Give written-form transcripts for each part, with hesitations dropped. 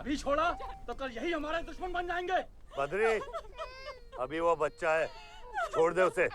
अभी छोड़ा तो कल यही हमारे दुश्मन बन जाएंगे। बद्री, अभी वो बच्चा है, छोड़ दे उसे।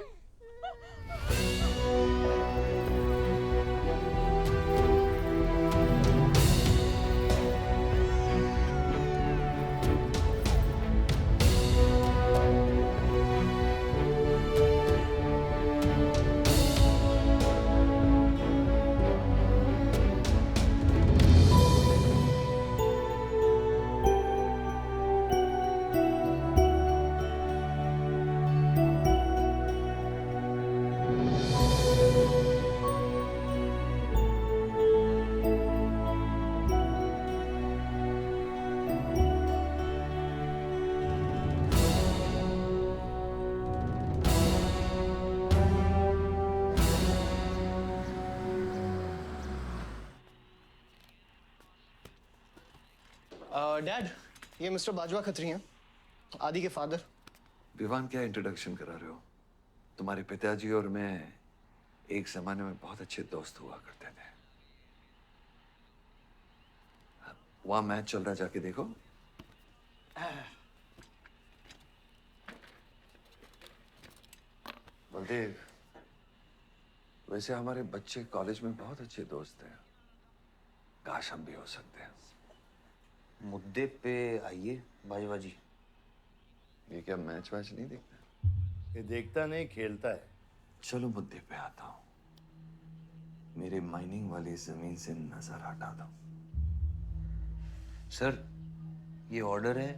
डैड, ये मिस्टर बाजवा खत्री हैं, आदि के फादर। विवान, क्या इंट्रोडक्शन करा रहे हो? तुम्हारे पिताजी और मैं एक जमाने में बहुत अच्छे दोस्त हुआ करते थे। वहां मैच चल रहा, जाके देखो। बलदेव, वैसे हमारे बच्चे कॉलेज में बहुत अच्छे दोस्त हैं। काश हम भी हो सकते हैं। मुद्दे पे आइए बाजवा जी। ये क्या मैच वैच नहीं देखता? ये देखता नहीं, खेलता है। चलो मुद्दे पे आता हूं। मेरे माइनिंग वाली जमीन से नजर हटा दो। सर, ये ऑर्डर है,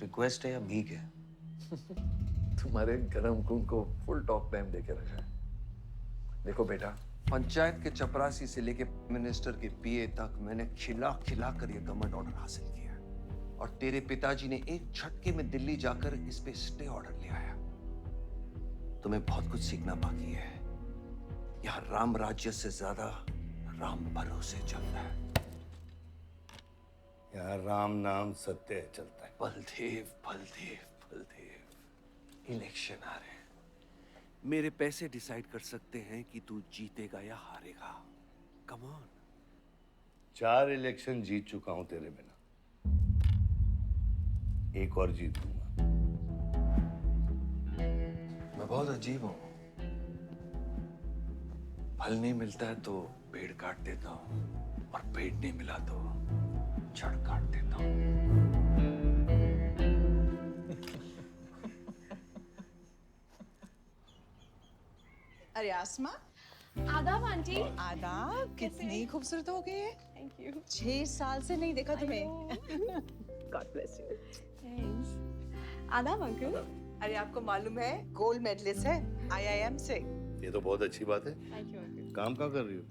रिक्वेस्ट है या भीख है? तुम्हारे गरम खून को फुल टॉक टाइम देके रखा है। देखो बेटा, पंचायत के चपरासी से लेके मिनिस्टर के पीए तक मैंने खिला खिला कर ये गवर्नमेंट ऑर्डर हासिल किया है। और तेरे पिताजी ने एक झटके में दिल्ली जाकर इस पे स्टे ऑर्डर ले आया। तुम्हें बहुत कुछ सीखना बाकी है। यहाँ राम राज्य से ज्यादा राम भरोसे चलता है। यहाँ राम नाम सत्य चलता है। बलदेव, बलदेव, बलदेव, इलेक्शन आ रहे हैं। मेरे पैसे डिसाइड कर सकते हैं कि तू जीतेगा या हारेगा। Come on. 4 इलेक्शन जीत चुका हूं तेरे बिना, एक और जीत लूंगा। मैं बहुत अजीब हूं। फल नहीं मिलता है तो पेड़ काट देता हूं, और पेड़ नहीं मिला तो जड़ काट देता हूं। अरे आसमा, आदाब आंटी। आदाब। कितनी खूबसूरत हो गई है। Thank you. 6 साल से नहीं देखा तुम्हें। God bless you. थैंक्स। आदाब अंकल। अरे आपको मालूम है गोल्ड मेडलिस्ट है IIM से। ये तो बहुत अच्छी बात है। Thank you uncle. काम कहाँ कर रही हो?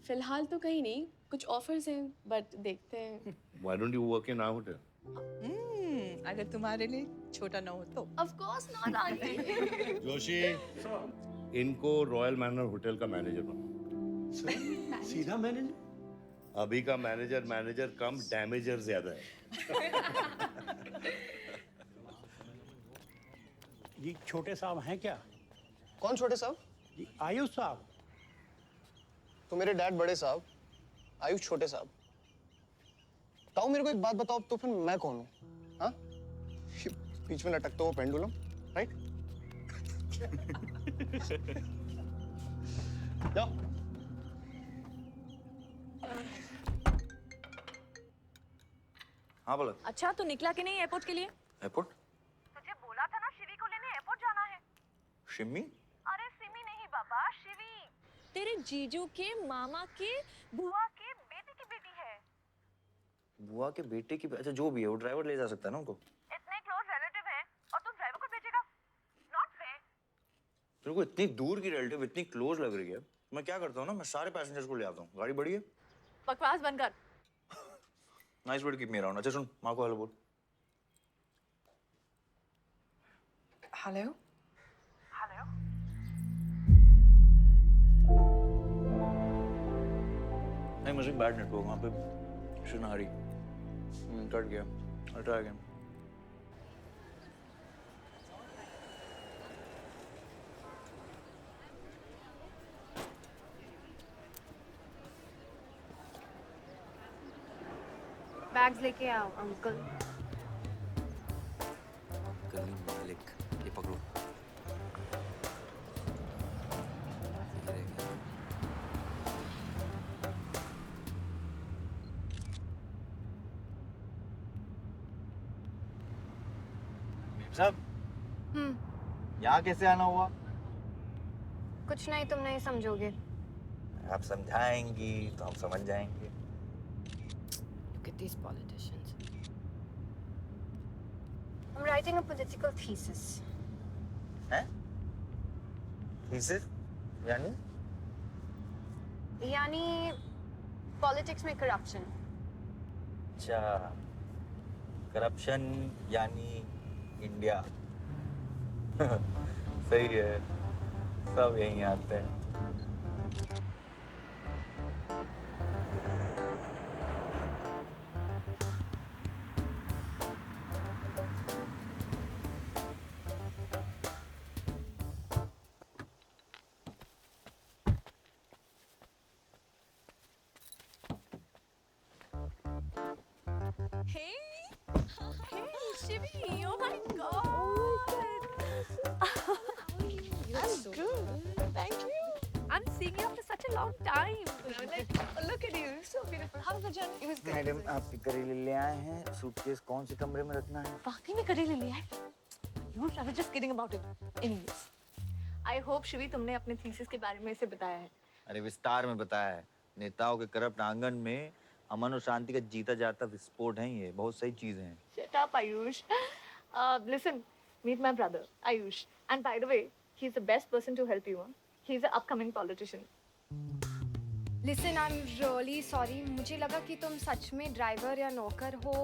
फिलहाल तो कहीं नहीं, कुछ ऑफर्स हैं बट देखते हैं। Why don't you work in our hotel? अगर तुम्हारे लिए छोटा ना हो तो। Of course not aunty. Joshi, इनको रॉयल मैनर होटल का मैनेजर बनाओ। सीधा मैनेजर? अभी का मैनेजर कम, डैमेजर ज्यादा है। जी छोटे साहब हैं क्या? कौन छोटे साहब? जी आयुष साहब। तो मेरे डैड बड़े साहब, आयुष छोटे साहब। ताऊ, मेरे को एक बात बताओ, तो फिर मैं कौन हूँ? हाँ? बीच में लटकता हुआ पेंडुलम, राइट? जाओ। हाँ बोला। अच्छा, तो निकला कि नहीं एयरपोर्ट के लिए? एयरपोर्ट? तुझे बोला था ना शिवी को लेने एयरपोर्ट जाना है। शिमी? अरे सिमी नहीं बाबा, शिवी। तेरे जीजू के मामा के बुआ के बेटे की बेटी है। बुआ के बेटे की? अच्छा, जो भी है वो ड्राइवर ले जा सकता है ना उनको। इतने क्लोज रिलेटिव हैं और तुम ड्राइवर को भेजेगा? Not fair. तेरे को इतनी दूर की रिलेटिव इतनी क्लोज लग रही है। मैं क्या करता हूँ ना, मैं सारे पैसेंजर्स को ले आता हूँ। गाड़ी बड़ी है। बकवास बंद कर। Nice word, keep me around. अच्छा सुन, माँ को हेलो बोल। हेलो। हेलो। नहीं, मुझे बैड नेटवर्क वहाँ पे। सुनारी कट गया। I'll try again. बैग्स लेके आओ अंकल। गली मालिक, ये पकड़ो। ये रह गया। साहब, यहाँ कैसे आना हुआ? कुछ नहीं, तुम नहीं समझोगे। आप समझाएंगी तो हम समझ जाएंगे। Look at these politicians. I'm writing a political thesis. हैं? Thesis? यानी? यानी पॉलिटिक्स में करप्शन। अच्छा, करप्शन यानी इंडिया। सही है, सब यहीं आते हैं। Hey, Shivi, oh my God. I'm good. Thank you. I'm seeing you after such a long time. Like, look at you, so beautiful. How was the journey? It was good. Madam, आप करेले ले आए हैं। Suitcase कौन से कमरे में रखना है? वाकई में करेले लिया है? I was just kidding about it. Anyways, I hope Shivi तुमने अपने थीसिस के बारे में इसे बताया है। अरे विस्तार में बताया है। नेताओं के करप्ट आंगन में अमन और शांति का जीता जाता विस्फोट है ये। बहुत सही चीजें हैं। Shut up, Ayush. Listen, meet my brother, Ayush. And by the way, he's the best person to help you. Huh? He's an upcoming politician. Listen, I'm really sorry. मुझे लगा कि तुम सच में ड्राइवर या नौकर हो।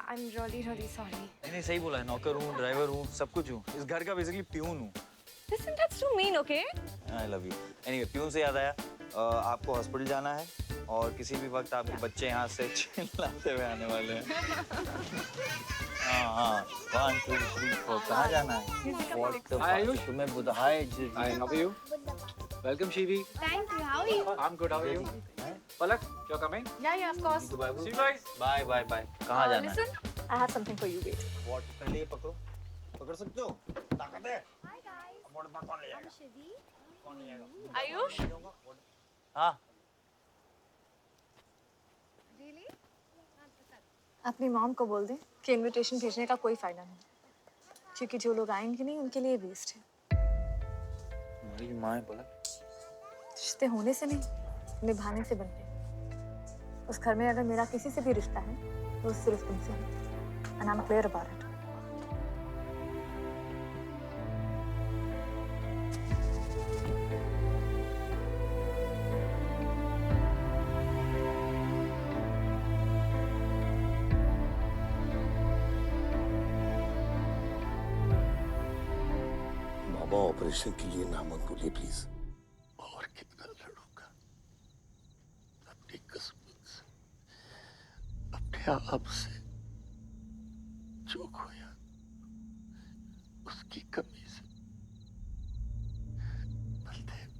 I'm really sorry. नहीं सही बोला है, नौकर हूँ, ड्राइवर हूँ, सब कुछ हूँ। इस घर का बेसिकली प्यून हूँ। Listen, that's too mean, okay? I love you. Anyway, peon से याद आया, आपको हॉस्पिटल जाना है और किसी भी वक्त आपके बच्चे यहाँ से चिल्लाते हुए आने वाले हैं। हाँ, 1, 2, 3, 4, कहाँ जाना है? Hi आयुष, तुम्हें बुधाए। Hi, how are you? Welcome, Shivi. Thank you. How are you? I'm good. How are you? Palak, you're coming? Yeah, of course. See you guys. Bye, bye, bye. कहाँ जाना है? Listen, I have something for you. Wait. What? पहले ये पकड़ो। पकड़ सकते हो? ताकत है? Hi guys. कौन ले जाएगा? I'm Shivi. कौन ले जाएगा? Ayush? हाँ। Really? अपनी मॉम को बोल दे कि इनविटेशन भेजने का कोई फायदा नहीं, क्योंकि जो लोग आएंगे नहीं उनके लिए वेस्ट है। हमारी माँ है पलक। रिश्ते होने से नहीं, निभाने से बनते हैं। उस घर में अगर मेरा किसी से भी रिश्ता है तो सिर्फ तुमसे है। And I'm clear about it. Mama operation के लिए ना मत बोलिए प्लीज। और कितना लड़ूंगा अपनी किस्मत से, अपने आप से। जो खोया उसकी कमी से। बलदेव,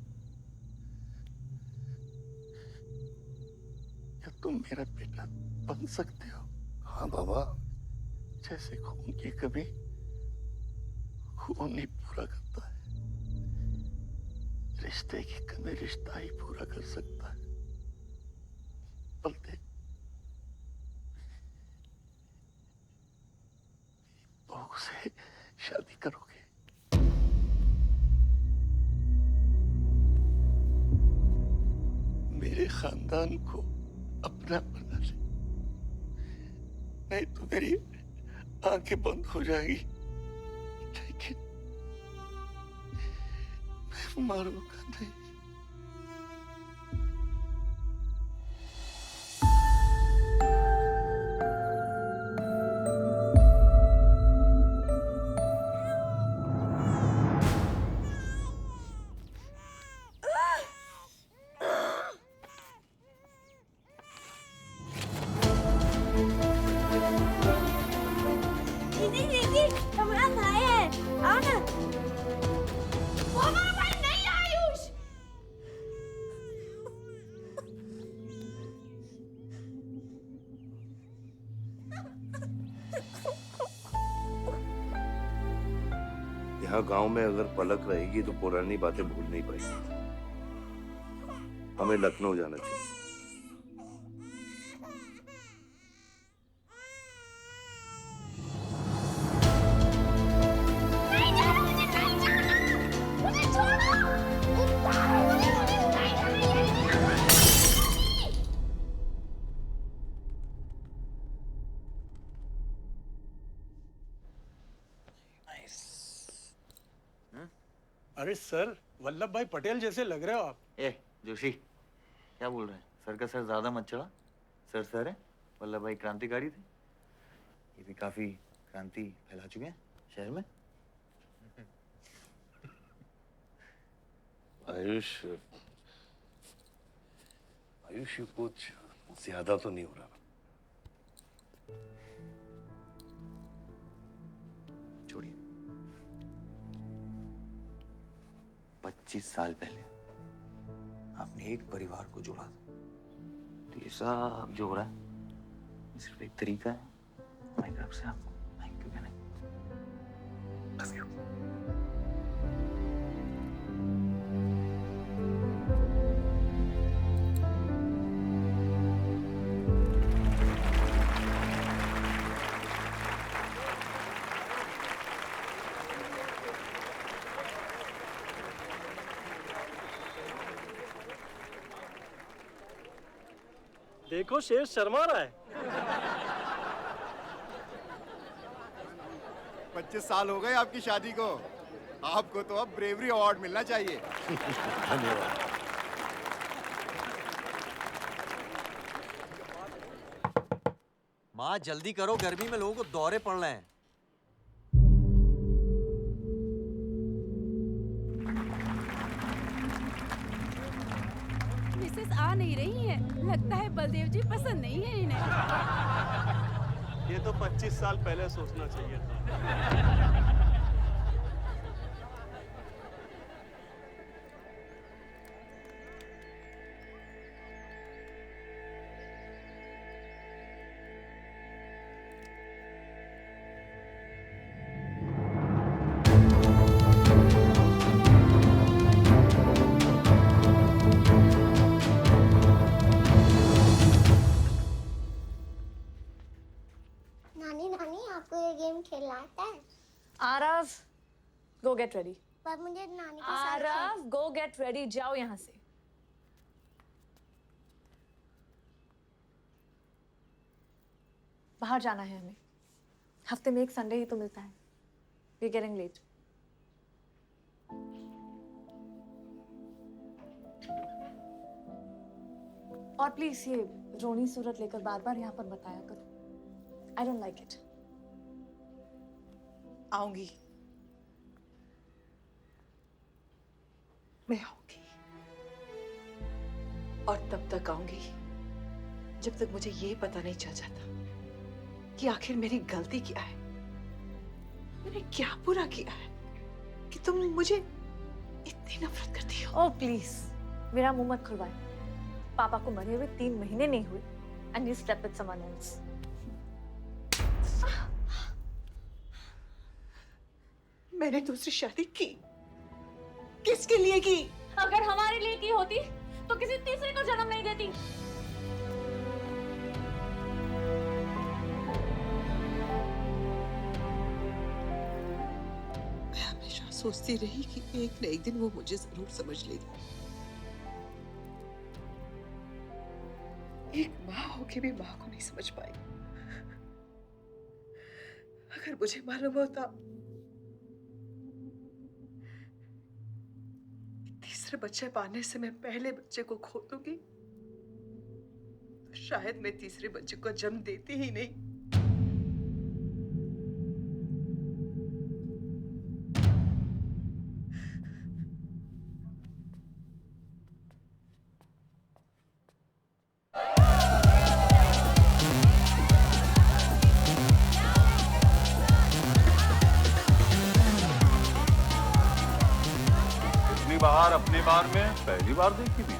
क्या तुम मेरा बेटा बन सकते हो? हाँ बाबा। जैसे खून की कमी खून ही पूरा करता है, रिश्ते की कमी रिश्ता ही पूरा कर सकता है। बलदेव, बहू से शादी करोगे? मेरे खानदान को अपना बना ले, नहीं तो मेरी आंखें बंद हो जाएगी। लेकिन मैं मारूंगा नहीं। हमारा भाई है, आओ ना। वो हमारा भाई नहीं है आयुष। यहाँ गांव में अगर पलक रहेगी तो पुरानी बातें भूल नहीं पाएगी। हमें लखनऊ जाना चाहिए। अरे सर, वल्लभ भाई पटेल जैसे लग रहे हो आप। ए जोशी, क्या बोल रहे हैं? सर का सर ज्यादा मत चढ़ा। सर है, वल्लभ भाई क्रांतिकारी थे। ये भी काफी क्रांति फैला चुके हैं शहर में। आयुष कुछ ज्यादा तो नहीं हो रहा? छोड़िए। 25 साल पहले आपने एक परिवार को जोड़ा था, तो ये सब जो हो रहा है ये सिर्फ एक तरीका है हमारी तरफ से आपको थैंक यू कहने। Let's go. देखो शेर शर्मा रहा है। 25 साल हो गए आपकी शादी को। आपको तो अब ब्रेवरी अवार्ड मिलना चाहिए। धन्यवाद। माँ जल्दी करो, गर्मी में लोगों को दौरे पड़ रहे हैं। मिसेस आ नहीं रही है, लगता है बलदेव जी पसंद नहीं है इन्हें। ये तो 25 साल पहले सोचना चाहिए था। Aarav, go get ready. पर मुझे नानी के साथ आरव, go get ready. जाओ यहाँ से। बाहर जाना है हमें। हफ्ते में एक संडे ही तो मिलता है। We're getting late. और प्लीज ये रोनी सूरत लेकर बार-बार यहाँ पर बताया करो। I don't like it. आऊंगी, मैं आऊंगी, और तब तक आऊंगी जब तक मुझे ये पता नहीं चल जाता कि आखिर मेरी गलती क्या है। मैंने क्या बुरा किया है कि तुम मुझे इतनी नफरत करती हो? ओह प्लीज, मेरा मुंह मत खुलवाए। पापा को मरे हुए 3 महीने नहीं हुए and you slept with someone else. मैंने दूसरी शादी की, किसके लिए की? अगर हमारे लिए की होती तो किसी तीसरे को जन्म नहीं देती। मैं हमेशा सोचती रही कि एक न एक दिन वो मुझे जरूर समझ लेगी। एक माँ होके भी माँ को नहीं समझ पाई। अगर मुझे मालूम होता तीसरे बच्चे पाने से मैं पहले बच्चे को खो दूंगी, तो शायद मैं तीसरे बच्चे को जन्म देती ही नहीं। बाहर अपने बार में पहली बार देखी थी।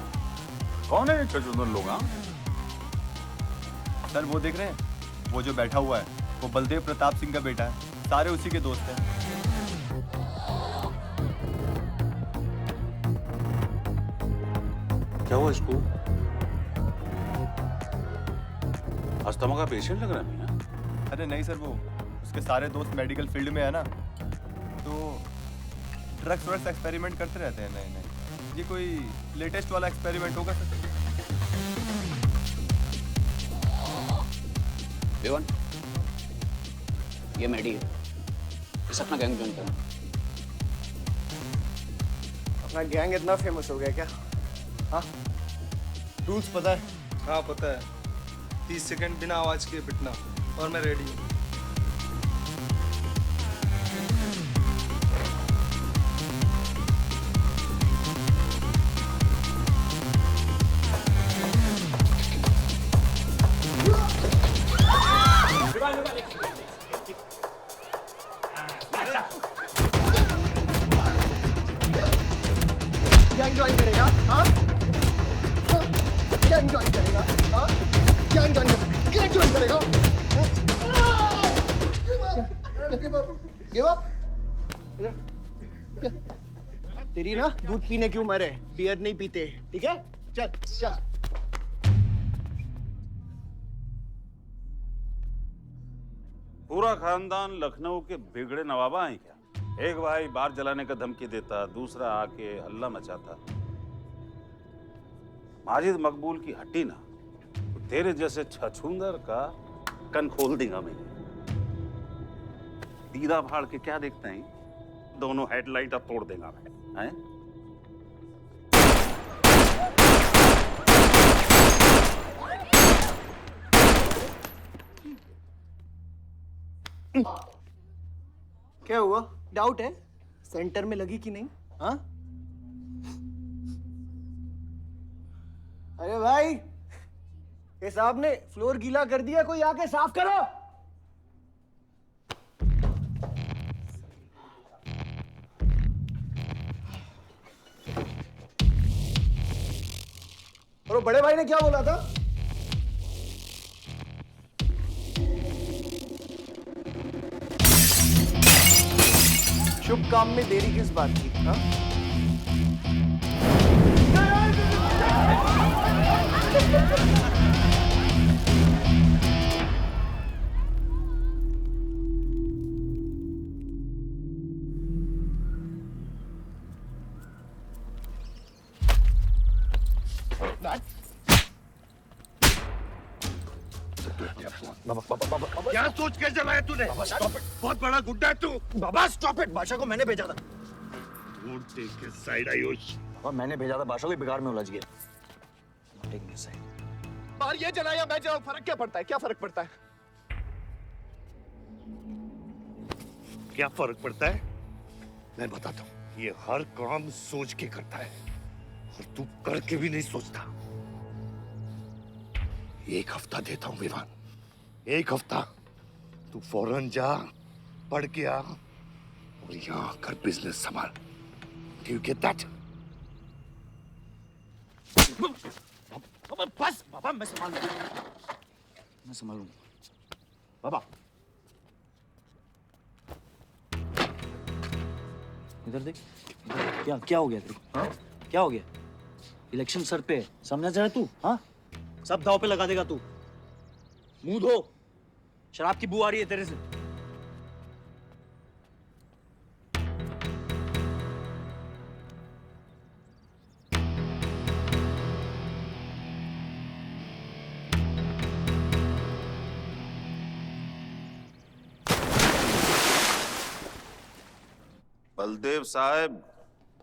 कौन है चचुंदर लोग? सर वो देख रहे हैं, वो जो बैठा हुआ है वो बलदेव प्रताप सिंह का बेटा है। सारे उसी के दोस्त हैं। क्या हुआ इसको? अस्थमा का पेशेंट लग रहा है भैया। अरे नहीं सर, वो उसके सारे दोस्त मेडिकल फील्ड में है ना, तो ड्रग्स वर्ग्स एक्सपेरिमेंट करते रहते हैं नए नए। ये कोई लेटेस्ट वाला एक्सपेरिमेंट होगा सर? विवन, ये मेडी है, इस अपना गैंग ज्वाइन करना। अपना गैंग इतना फेमस हो गया क्या? हाँ, रूल्स पता है? हाँ पता है। 30 सेकंड बिना आवाज के पिटना और मैं रेडी हूँ। गैंग ज्वाइन करेगा? हाँ? गैंग ज्वाइन करेगा? हाँ? गैंग ज्वाइन करेगा? गैंग ज्वाइन करेगा? Give up? तेरी ना दूध पीने की उम्र है, बियर नहीं पीते, ठीक है? चल चल। पूरा खानदान लखनऊ के बिगड़े नवाबा हैं क्या? एक भाई बार जलाने का धमकी देता, दूसरा आके हल्ला मचाता। माजिद मकबूल की हड्डी ना तो तेरे जैसे छछूंदर का कन खोल देगा मैं। दीदा फाड़ के क्या देखते हैं? दोनों हेडलाइट अब तोड़ देगा मैं, हैं? क्या हुआ? डाउट है सेंटर में लगी कि नहीं? हाँ? अरे भाई, ये साहब ने फ्लोर गीला कर दिया, कोई आके साफ करो। और बड़े भाई ने क्या बोला था? शुभ काम में देरी किस बात की? हाँ? क्या सोच के जलाया तूने? बहुत बड़ा गुड्डा है तू। बाबा स्टॉप इट, बादशाह को मैंने भेजा था। Don't take his side, Ayush. बाबा मैंने भेजा था, बादशाह भी बिगाड़ में उलझ गया। Take his side। और ये जलाया मैं जलाऊं, फर्क क्या पड़ता है? क्या फर्क पड़ता है? क्या फर्क पड़ता है? मैं बताता हूँ। ये हर काम सोच के करता है और तू करके भी नहीं सोचता। एक हफ्ता देता हूँ विवान, एक हफ्ता। तू फौरन जा, पढ़ के आ और यहाँ आकर बिजनेस संभाल। Do you get that? बस बाबा, मैं संभालूंगा, मैं संभालूंगा। बाबा इधर देख, क्या क्या हो गया तेरे को? हाँ? क्या हो गया? इलेक्शन सर पे है, समझा जा रहा तू? हाँ? सब दाव पे लगा देगा तू। मुंह धो, शराब की बू आ रही है तेरे से। बलदेव साहब।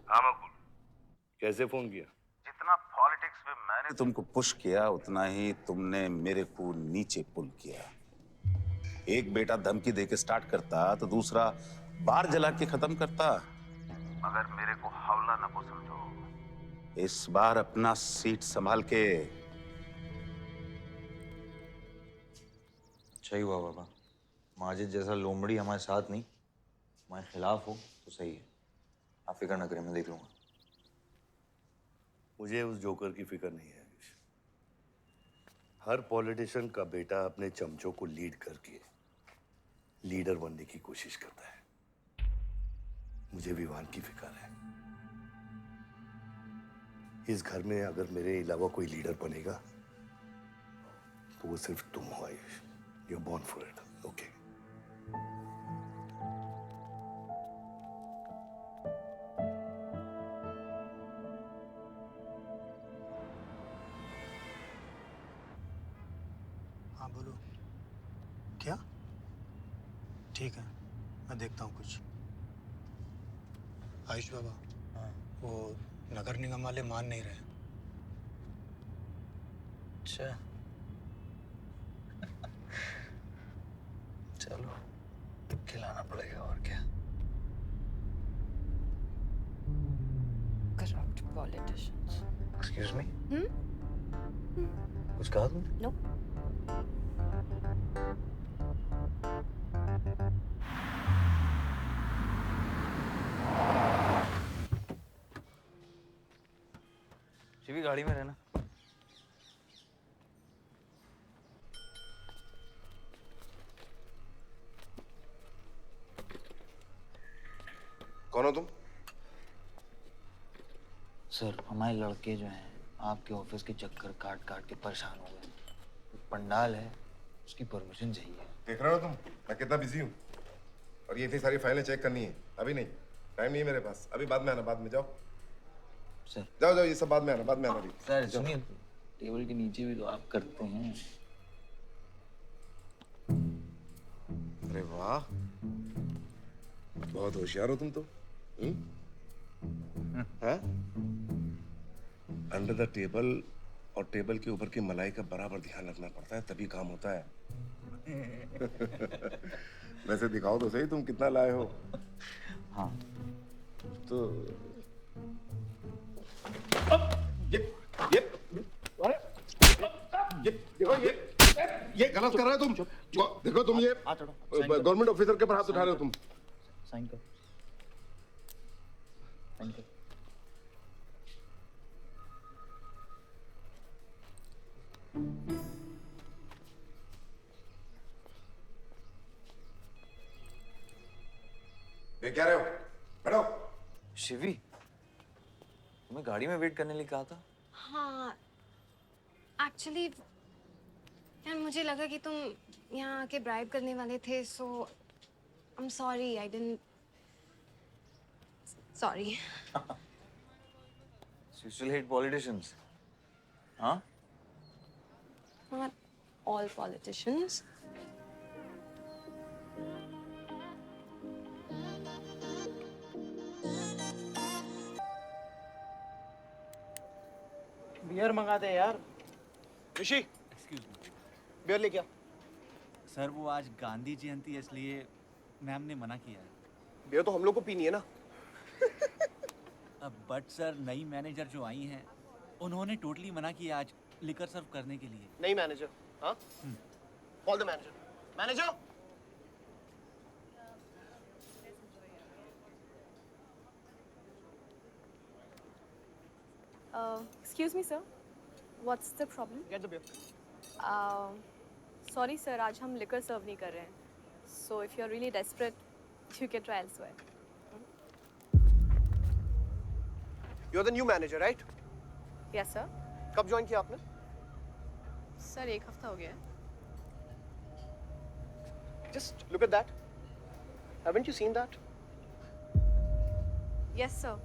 हाँ मकबूल, कैसे फोन किया? जितना पॉलिटिक्स में मैंने तुमको पुश किया, उतना ही तुमने मेरे को नीचे पुल किया। एक बेटा धमकी देके स्टार्ट करता तो दूसरा बार जला के खत्म करता। मगर मेरे को हवला न को समझो। इस बार अपना सीट संभाल के। अच्छा ही हुआ बाबा, माजिद जैसा लोमड़ी हमारे साथ नहीं, हमारे खिलाफ हो तो सही है। आप फिक्र न करें, मैं देख लूंगा। मुझे उस जोकर की फिक्र नहीं है। हर पॉलिटिशियन का बेटा अपने चमचों को लीड करके लीडर बनने की कोशिश करता है। मुझे विवान की फिक्र है। इस घर में अगर मेरे अलावा कोई लीडर बनेगा तो वो सिर्फ तुम हो Ayush. You are born for it, okay? हाँ बोलो। क्या? ठीक है, मैं देखता हूँ कुछ। आयुष बाबा, वो नगर निगम वाले मान नहीं रहे। अच्छा, चलो खिलाना पड़ेगा और क्या। Corrupt politicians. एक्सक्यूज मी, कुछ कहा तुमने? No. शिवी गाड़ी में रहना। कौन हो तुम? सर, हमारे लड़के जो हैं आपके ऑफिस के चक्कर काट काट के परेशान हो गए। पंडाल है, उसकी परमिशन चाहिए। देख रहे हो तुम मैं कितना बिजी हूँ, और ये इतनी सारी फाइलें चेक करनी है। अभी नहीं, टाइम नहीं है मेरे पास। अभी बाद में आना, बाद में। जाओ सर, जाओ जाओ, ये सब बाद में आना, बाद में आना। अभी सर सुनिए, टेबल के नीचे भी तो आप करते हैं। अरे वाह, बहुत होशियार हो तुम तो। हाँ? अंडर द टेबल और टेबल के ऊपर की मलाई का बराबर ध्यान रखना पड़ता है, तभी काम होता है। वैसे दिखाओ तो सही तुम कितना लाए हो। हाँ तो ये गलत कर रहे हो तुम। देखो तुम ये गवर्नमेंट ऑफिसर के ऊपर हाथ उठा रहे हो तुम। साइन कर, साइन कर। देख क्या रहे हो? बैठो। शिवी, तुम्हें गाड़ी में वेट करने लिए कहा था। हाँ, एक्चुअली यार मुझे लगा कि तुम यहाँ आके ब्राइब करने वाले थे, so I am sorry, I didn't, sorry. You still hate politicians, huh? Not all politicians. Beer मंगाते हैं यार। ऋषि, एक्सक्यूज मी बियर ले क्या? सर, वो आज गांधी जयंती है इसलिए मैम ने मना किया है। बियर तो हम लोग को पीनी है ना। अब बट सर, नई मैनेजर जो आई हैं उन्होंने टोटली मना किया आज लिकर सर्व करने के लिए। नहीं मैनेजर, हाँ? Call the manager. Manager, Excuse me, sir. What's the problem? Get the beer. Sorry, sir. आज हम liquor serve नहीं कर रहे हैं. So if you're really desperate, you can try elsewhere. You're the new manager, right? Yes, sir. कब join किया आपने? Sir, एक हफ्ता हो गया है. Just look at that. Haven't you seen that? Yes, sir.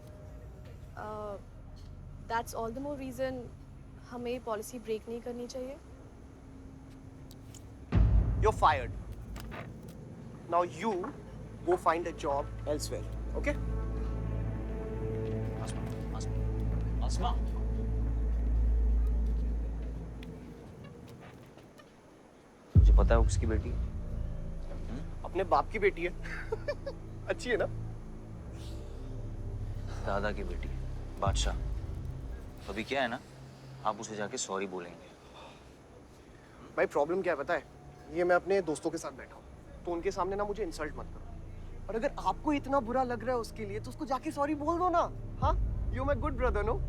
That's all the more reason हमें policy break नहीं करनी चाहिए. You're fired. Now you go find a job elsewhere, okay? आसमा, तुझे पता है वो किसकी बेटी है? अपने बाप की बेटी है। अच्छी है ना? दादा की बेटी है, बादशाह। अभी क्या है ना, आप उसे जाके सॉरी बोलेंगे। भाई प्रॉब्लम क्या है पता है? ये मैं अपने दोस्तों के साथ बैठा हूँ, तो उनके सामने ना मुझे इंसल्ट मत करो। और अगर आपको इतना बुरा लग रहा है उसके लिए, तो उसको जाके सॉरी बोल दो ना। हाँ? You my good brother, no?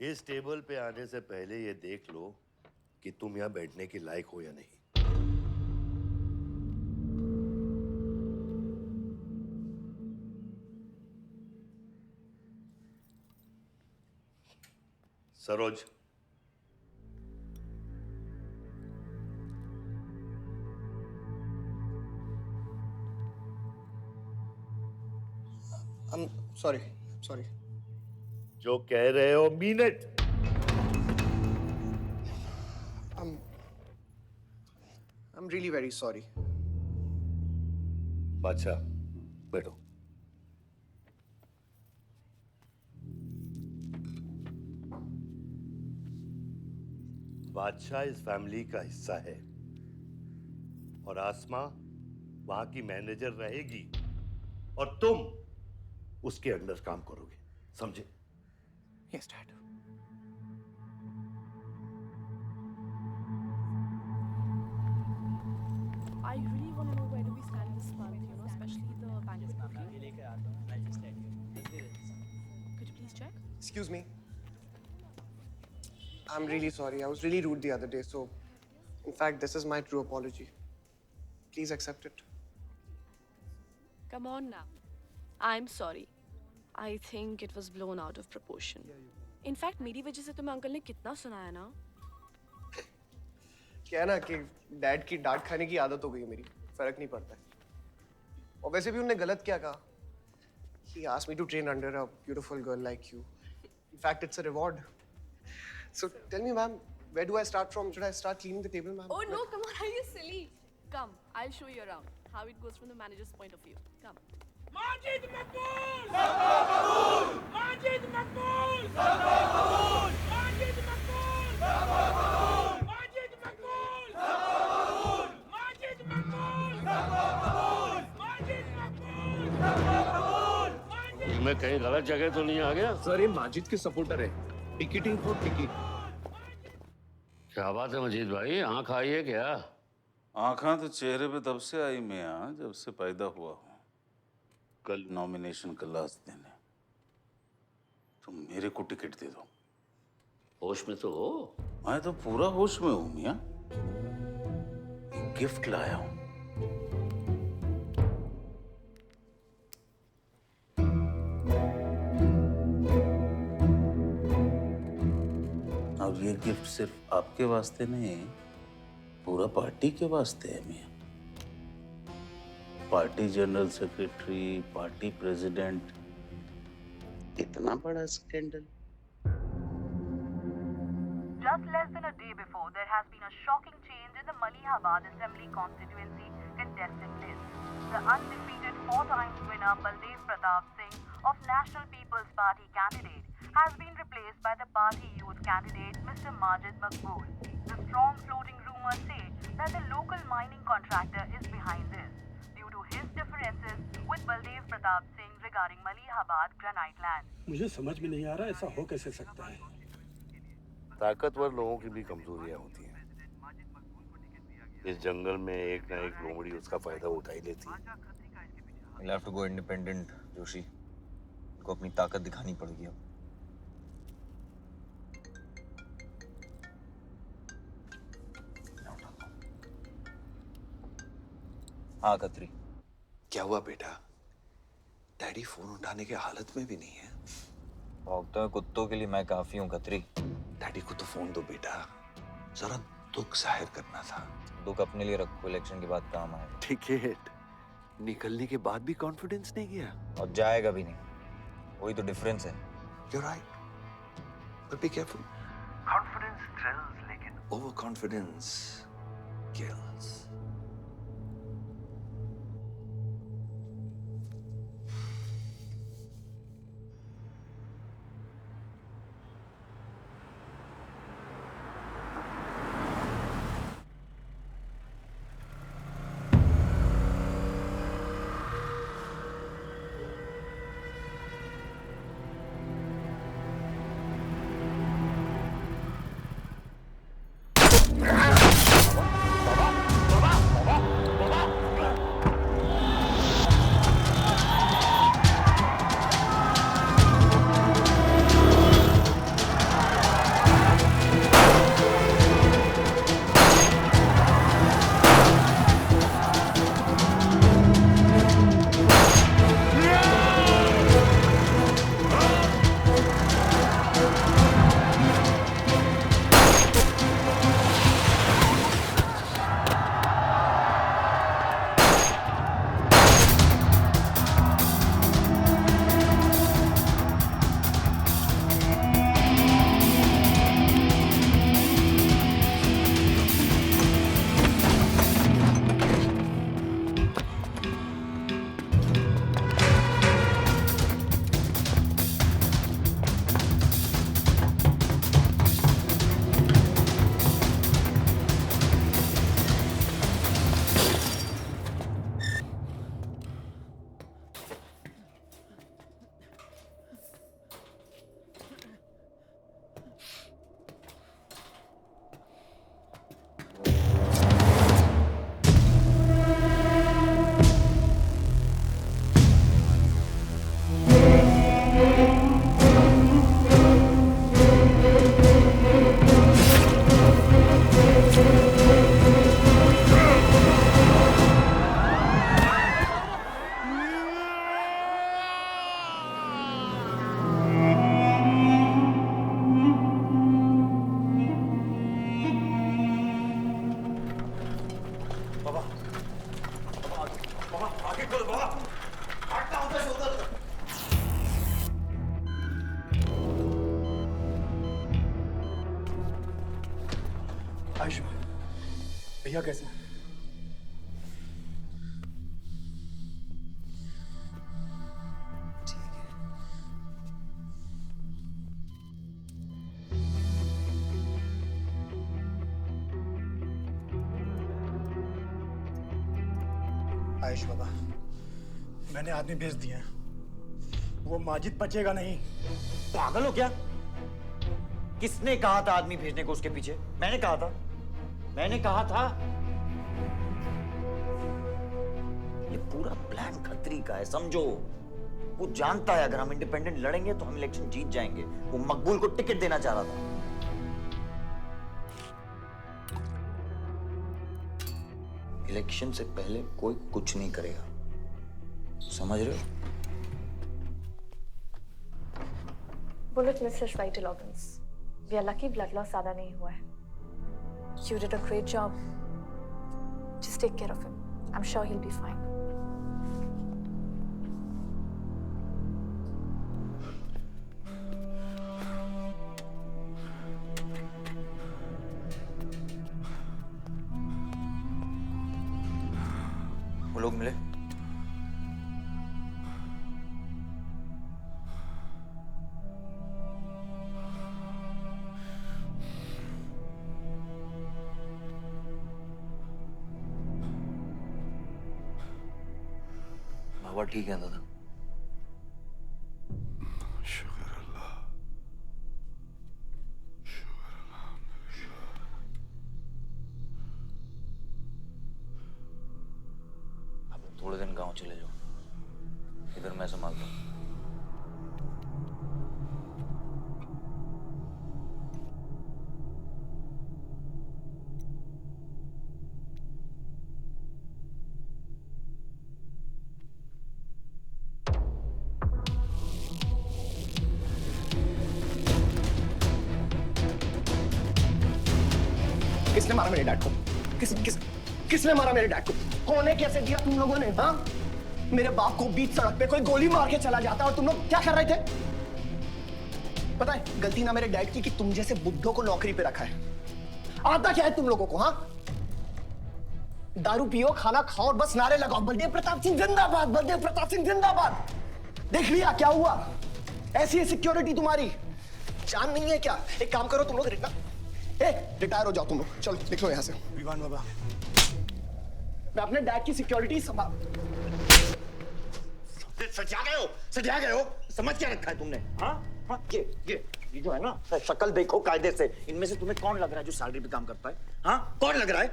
इस टेबल पे आने से पहले ये देख लो कि तुम यहाँ बैठने के लायक हो या नहीं। Saroj, I'm sorry. जो कह रहे हो mean it. I'm really very sorry. बादशाह, बैठो। बादशाह इस फैमिली का हिस्सा है और आसमा वहां की मैनेजर रहेगी और तुम उसके अंडर काम करोगे, समझे? Yes, Dad. I really want to know where do we stand this month, you know, especially the bank booking. Could you please check? Excuse me. I'm really sorry. I was really rude the other day, so in fact, this is my true apology. Please accept it. Come on now. I'm sorry. I think it was blown out of proportion. In fact, मेरी वजह से तुम्हें uncle ने कितना सुनाया ना? क्या है ना कि डैड की डांट खाने की आदत हो गई है मेरी, फर्क नहीं पड़ता है। और वैसे भी उन्होंने गलत क्या कहा? He asked me to train under a beautiful girl like you. In fact, it's a reward. So tell me, ma'am, where do I start from? Should I start cleaning the table, ma'am? Oh no, come on, are you silly? Come, I'll show you around how it goes from the manager's point of view. Come. Majid मकबूल! मकबूल! माजिद मकबूल! मकबूल! माजिद मकबूल! मकबूल! माजिद मकबूल! मकबूल! माजिद मकबूल! मकबूल! माजिद मकबूल! मकबूल! मैं कहीं गलत जगह तो नहीं आ गया? Sir, ये माजिद के supporter है। Ticketing for ticket. क्या बात है मजीद भाई, आंख आई है क्या? आंखें तो चेहरे पे तब से आई मियां जब से पैदा हुआ हूँ। कल नॉमिनेशन का लास्ट दिन है, तुम मेरे को टिकट दे दो। होश में तो हो? मैं तो पूरा होश में हूँ मियां। गिफ्ट लाया हूँ। अब ये गिफ्ट सिर्फ आपके वास्ते नहीं, पूरा पार्टी के वास्ते है मियां। Party general secretary, party president, इतना बड़ा scandal. Just less than a day before, there has been a shocking change in the Malihabad Assembly constituency contestant list. The undefeated four-time winner Baldev Pratap Singh of National People's Party candidate has been replaced by the party youth candidate Mr. Majid Maqbool. The strong floating rumors say that the local mining contractor is behind this due to his differences with Baldev Pratap Singh regarding Malihabad granite land. मुझे समझ में नहीं आ रहा ऐसा हो कैसे सकता है। ताकतवर लोगों की भी कमजोरियां होती हैं। इस जंगल में एक ना एक लोमड़ी उसका फायदा उठा ही लेती है। You'll have to go independent, Joshi. उनको अपनी ताकत दिखानी पड़ेगी अब। हाँ खत्री। क्या हुआ बेटा? डैडी फोन उठाने के हालत में भी नहीं है। भौंकते हुए कुत्तों के लिए मैं काफी हूँ खत्री। डैडी को तो फोन दो बेटा, जरा दुख जाहिर करना था। दुख अपने लिए रखो, इलेक्शन के बाद काम आएगा। टिकट निकलने के बाद भी कॉन्फिडेंस नहीं गया और जाएगा भी नहीं, वही तो डिफरेंस है। You're right, but be careful. Confidence thrills, लेकिन overconfidence kills. बाबा बाबा आगे करो बाबा, हटना उधर से उधर। आयुष भैया कैसे हैं? आयुष बाबा, मैंने आदमी भेज दिए हैं। वो माजिद बचेगा नहीं। पागल हो क्या? किसने कहा था आदमी भेजने को उसके पीछे? मैंने कहा था, मैंने कहा था। ये पूरा प्लान खतरी का है, समझो। वो जानता है अगर हम इंडिपेंडेंट लड़ेंगे तो हम इलेक्शन जीत जाएंगे। वो मकबूल को टिकट देना चाह रहा था। इलेक्शन से पहले कोई कुछ नहीं करेगा, समझ रहे हो? Bullet misses vital organs. We are lucky blood loss ज्यादा नहीं हुआ है। You did a great job. Just take care of him. I'm sure he'll be fine. वो लोग मिले? बाबा ठीक है दादा? शुक्र अल्लाह, शुक्र अल्हम्दुलिल्लाह। अब थोड़े दिन गांव चले जाओ, इधर मैं संभालता हूँ। किसने मारा मेरे डैड को? किसने मारा मेरे डैड को? कौन है? कैसे दिया तुम लोगों ने? हाँ, मेरे बाप को बीच सड़क पे कोई गोली मार के चला जाता और तुम लोग क्या कर रहे थे? पता है गलती ना मेरे डैड की कि तुम जैसे बुड्ढों को नौकरी पे रखा है। आता क्या है तुम लोगों को? हाँ, दारू पियो, खाना खाओ और बस नारे लगाओ, बलदेव प्रताप सिंह जिंदाबाद, बलदेव प्रताप सिंह जिंदाबाद। देख लिया क्या हुआ? ऐसी है सिक्योरिटी तुम्हारी? जान नहीं है क्या? एक काम करो तुम लोग, रिटायर हो जाओ तुम लोग। चलो निकलो यहाँ से। विवान बाबा, मैं अपने डैड की सिक्योरिटी संभाल। सजा गए हो। समझ क्या रखा है तुमने? हाँ हाँ, ये जो है ना, शक्ल देखो कायदे से। इनमें से तुम्हें कौन लग रहा है जो सैलरी पे काम करता है? हाँ, कौन लग रहा है?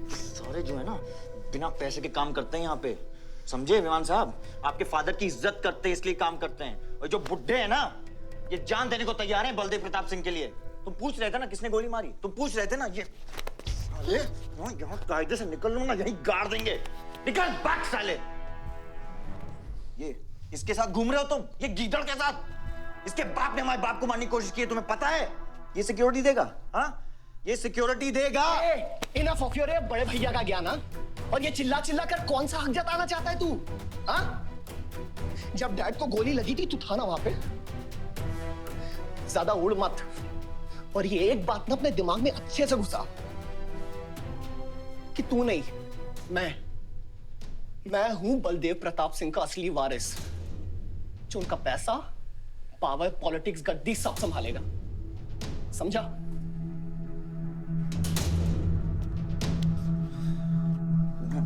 सारे जो है ना बिना पैसे के काम करते हैं यहाँ पे, समझे विमान साहब? आपके फादर की इज्जत करते हैं इसलिए काम करते हैं। और जो बुड्ढे हैं ना, ये जान देने को तैयार हैं बलदेव प्रताप सिंह के लिए। तुम पूछ रहे थे ना किसने गोली मारी? तुम पूछ रहे थे ना? ये साले यहाँ कायदे से निकल लूंगा, यहीं गाड़ देंगे। निकल भाग साले। ये इसके साथ घूम रहे हो तुम, ये गीदड़ के साथ। इसके बाप ने हमारे बाप को मारने की कोशिश की है, तुम्हें पता है? ये सिक्योरिटी देगा? हाँ, ये सिक्योरिटी देगा। इनफ ऑफ योर बड़े भैया का ज्ञान। और ये चिल्ला चिल्ला कर कौन सा हक जताना चाहता है तू? हाँ, जब डैड को गोली लगी थी तू था ना वहां पे? ज्यादा उड़ मत। और ये एक बात ना अपने दिमाग में अच्छे से घुसा कि तू नहीं, मैं हूं बलदेव प्रताप सिंह का असली वारिस, जो उनका पैसा, पावर, पॉलिटिक्स, गद्दी सब संभालेगा। समझा?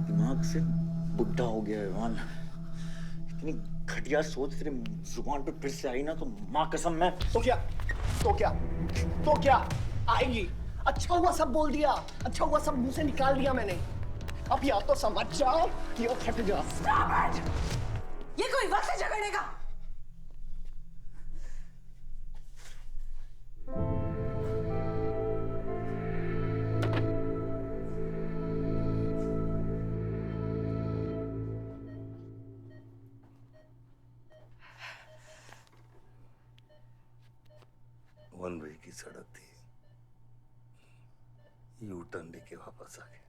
दिमाग से बुढ़ा हो गया है मान। इतनी घटिया सोच तेरे जुबान पे फिर से आई ना तो माँ कसम मैं। तो क्या आएगी? अच्छा हुआ सब बोल दिया, अच्छा हुआ सब मुंह से निकाल दिया मैंने। अब या तो समझ जाओ या फट जाओ। ये कोई वक्त है झगड़ने का? वन वे की सड़क थी, यू टर्न लेके वापस आ गए।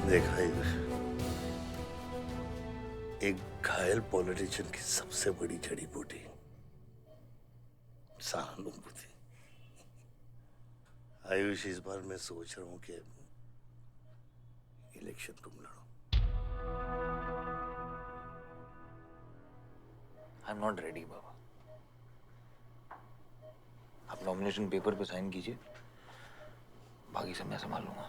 देखा आयुष, एक घायल पॉलिटिशियन की सबसे बड़ी जड़ी बूटी सहानुभूति। आयुष, इस बार मैं सोच रहा हूं कि इलेक्शन तुम लड़ो। आई एम नॉट रेडी बाबा। आप नॉमिनेशन पेपर पे साइन कीजिए, बाकी सब मैं संभालूंगा।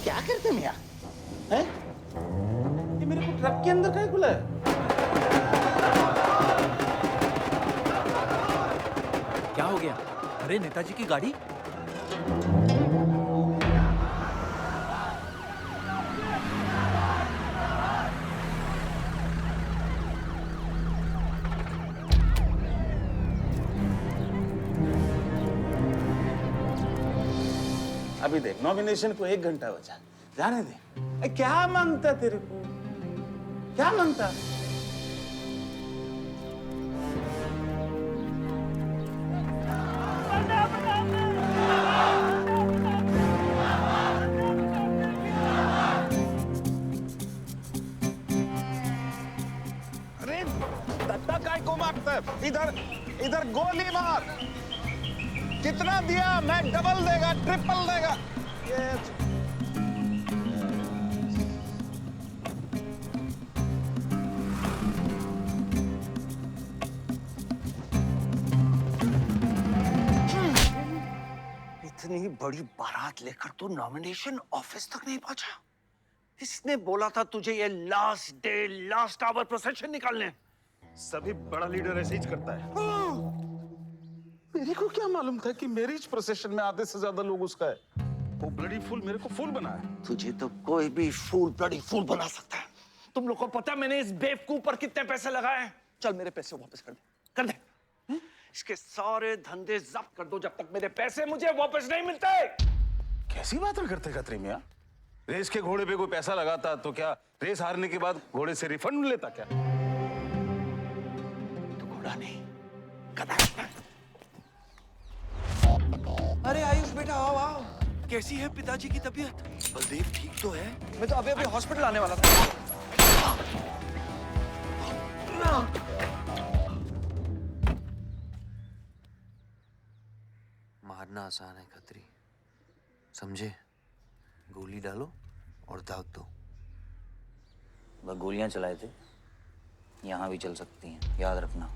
क्या करते मियां? हैं? ये मेरे को ट्रक के अंदर क्या खुला है? क्या हो गया? अरे नेताजी की गाड़ी। अभी देख, नॉमिनेशन को 1 घंटा बचा, जाने दे। क्या मांगता तेरे को? क्या मांगता? अरे दत्ता काय को मारता है? इधर गोली मार। कितना दिया? मैं डबल देगा, ट्रिपल देगा। इतनी बड़ी बारात लेकर तू नॉमिनेशन ऑफिस तक नहीं पहुंचा। इसने बोला था तुझे ये last day last hour procession निकालने। सभी बड़ा लीडर ऐसे ही करता है। मेरे को क्या मालूम था कि मैरिज प्रोसेशन में आधे से ज्यादा लोग उसका है। वो ब्लडी फूल मेरे को फूल बना है। तुझे तो कोई भी फूल ब्लडी फूल बना सकता है। तुम लोग को पता है मैंने इस बेवकूफ पर कितने पैसे लगाए हैं? चल मेरे पैसे वापस कर दे, कर दे। इसके सारे धंधे जब्त कर दो जब तक मेरे पैसे मुझे वापस नहीं मिलते। कैसी बातें करते खतरे मियां? रेस के घोड़े पे कोई पैसा लगाता तो क्या रेस हारने के बाद घोड़े से रिफंड लेता क्या? तो घोड़ा नहीं, गधा। अरे आयुष बेटा, आओ आओ। कैसी है पिताजी की तबीयत? बलदेव ठीक तो है? मैं तो अभी हॉस्पिटल आने वाला था। मारना आसान है खत्री, समझे? गोली डालो और दाग दो। वह गोलियां चलाए थे, यहां भी चल सकती हैं, याद रखना।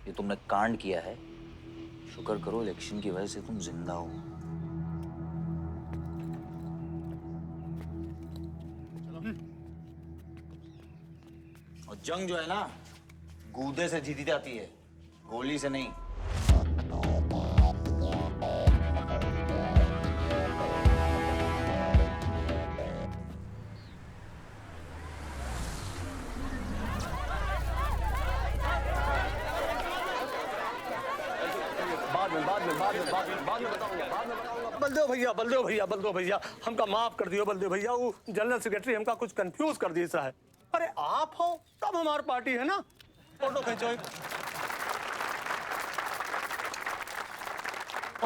ये तुमने कांड किया है, शुक्र करो इलेक्शन की वजह से तुम जिंदा हो। और जंग जो है ना, गूदे से जीती जाती है, गोली से नहीं। बलदेव भैया हमका माफ कर दियो। बलदेव भैया, वो जनरल सेक्रेटरी हमका कुछ कंफ्यूज कर दिया है। अरे आप हो तब हमारी पार्टी है ना। फोटो खींचो।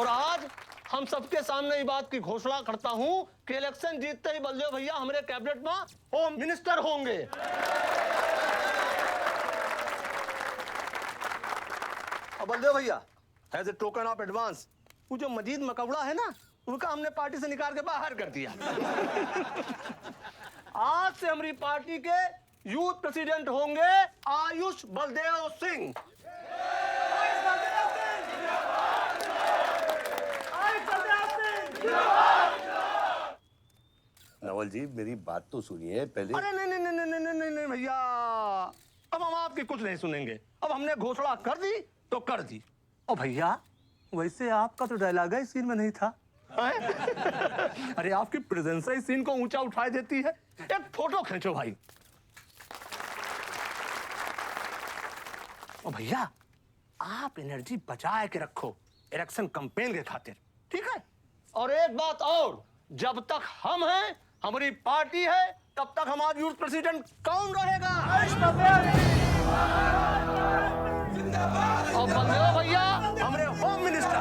और आज हम सबके सामने ये बात की घोषणा करता हूं कि इलेक्शन जीतते ही बलदेव भैया हमारे कैबिनेट में होम मिनिस्टर होंगे। और बलदेव भैया, as a token of advance, वो जो मजीद मकबड़ा है ना, उसका हमने पार्टी से निकाल के बाहर कर दिया। आज से हमारी पार्टी के यूथ प्रेसिडेंट होंगे आयुष बलदेव सिंह। रावल जी मेरी बात तो सुनिए पहले। अरे नहीं नहीं नहीं नहीं नहीं नहीं भैया, अब हम आपकी कुछ नहीं सुनेंगे। अब हमने घोषणा कर दी तो कर दी। और भैया वैसे आपका तो डायलॉग इस सीन में नहीं था। अरे आपकी प्रेजेंस इस सीन को ऊंचा उठा देती है। एक फोटो खींचो भाई। और भैया आप एनर्जी बचा के रखो इलेक्शन कैंपेन के खातिर, ठीक है? और एक बात और, जब तक हम हैं, हमारी पार्टी है, तब तक हमारा यूथ प्रेसिडेंट कौन रहेगा? और बंदे भैया हमारे home minister.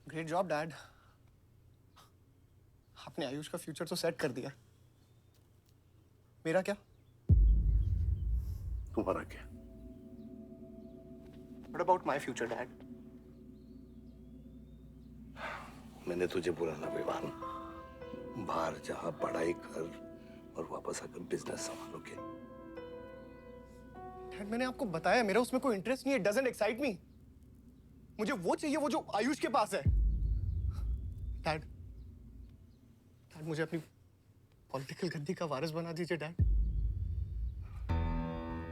Great job dad. आपने आयुष का फ्यूचर तो सेट कर दिया। मेरा क्या? तुम्हारा क्या? What about my future, Dad? मैंने तुझे बोला ना विवान, बाहर जहां पढ़ाई कर और वापस आकर बिजनेस संभालोगे। डैड मैंने आपको बताया मेरा उसमें कोई इंटरेस्ट नहीं है। It doesn't excite me। मुझे वो चाहिए वो जो आयुष के पास है। डैड मुझे अपनी पॉलिटिकल गद्दी का वारिस बना दीजिए डैड।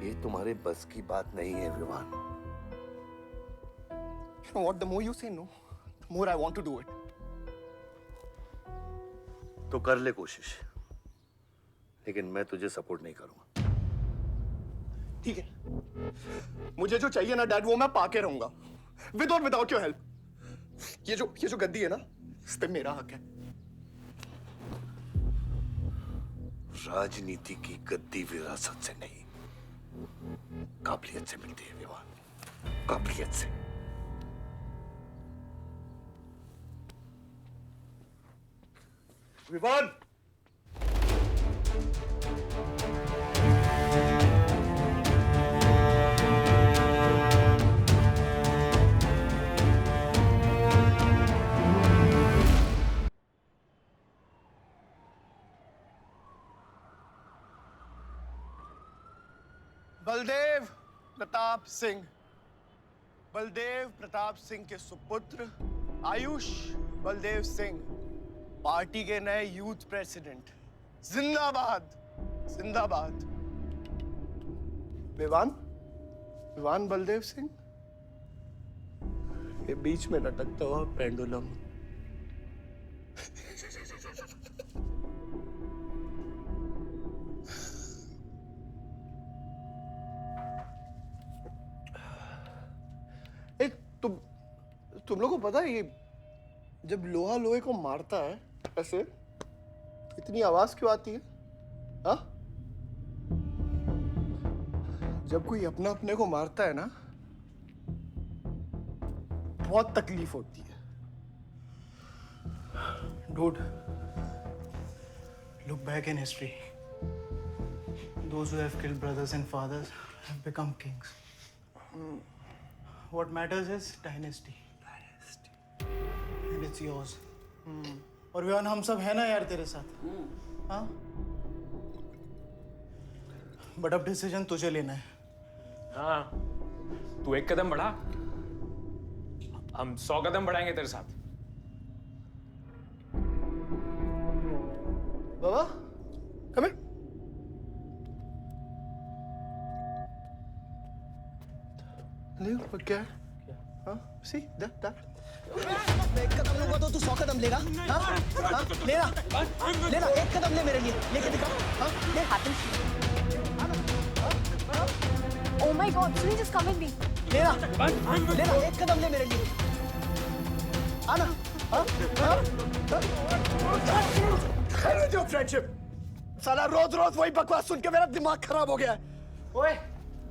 ये तुम्हारे बस की बात नहीं है Vivaan. You know what? The more you say no, the more I want to do it. तो कर ले कोशिश, लेकिन मैं तुझे सपोर्ट नहीं करूंगा। ठीक है, मुझे जो चाहिए ना डैड वो मैं पाके रहूंगा, विद और विदाउट योर हेल्प। ये जो गद्दी है ना, इस पे मेरा हक है। राजनीति की गद्दी विरासत से नहीं, काबिलियत से मिलती है विवान, काबिलियत से। विवान, बलदेव प्रताप सिंह, बलदेव प्रताप सिंह के सुपुत्र आयुष बलदेव सिंह पार्टी के नए यूथ प्रेसिडेंट। जिंदाबाद जिंदाबाद। विवान बलदेव सिंह, ये बीच में लटकता हुआ पेंडुलम। तुम लोगों को पता है ये जब लोहा लोहे को मारता है ऐसे इतनी आवाज क्यों आती है? हाँ? जब कोई अपना अपने को मारता है ना, बहुत तकलीफ होती है। Dude, look back in history. Those who have killed brothers and fathers have become kings. What matters is dynasty. And it's yours. और विवान हम सब है ना यार तेरे साथ। हाँ? बट अब डिसीजन तुझे लेना है। हाँ, तू एक कदम बढ़ा, हम 100 कदम बढ़ाएंगे तेरे साथ। बाबा, come here. क्या है? हाँ? See that? मैं एक कदम लूंगा तो तू 100 कदम लेगा? हाँ? हाँ? लेना, एक कदम ले मेरे लिए, लेके दिखा। हाँ? ले Oh my God, Sunil just come with me. लेना, एक कदम ले मेरे लिए। आना, जो फ्रेंडशिप, साला रोज वही बकवास सुन के मेरा दिमाग खराब हो गया है। ओए,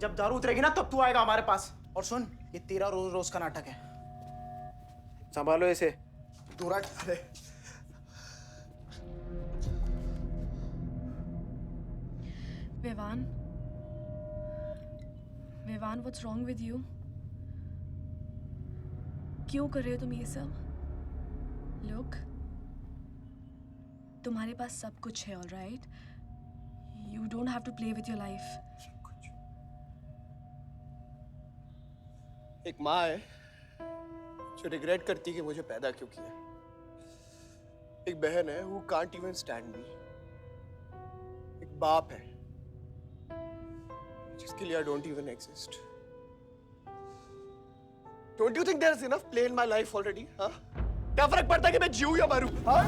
जब दारू उतरेगी ना तब तू आएगा हमारे पास। और सुन, ये तेरा रोज का नाटक है। संभालो इसे। दूरा अरे Vivan, Vivan, what's wrong with you? क्यों कर रहे हो तुम ये सब? लुक, तुम्हारे पास सब कुछ है, alright? You don't have to play with your life. एक माँ है जो रिग्रेट करती है कि मुझे पैदा क्यों किया। एक बहन है who can't even stand me। एक बाप है जिसके लिए I don't even exist। Don't you think there is enough play in my life already? हाँ? क्या फर्क पड़ता है कि मैं जीऊँ या मरूँ? हाँ?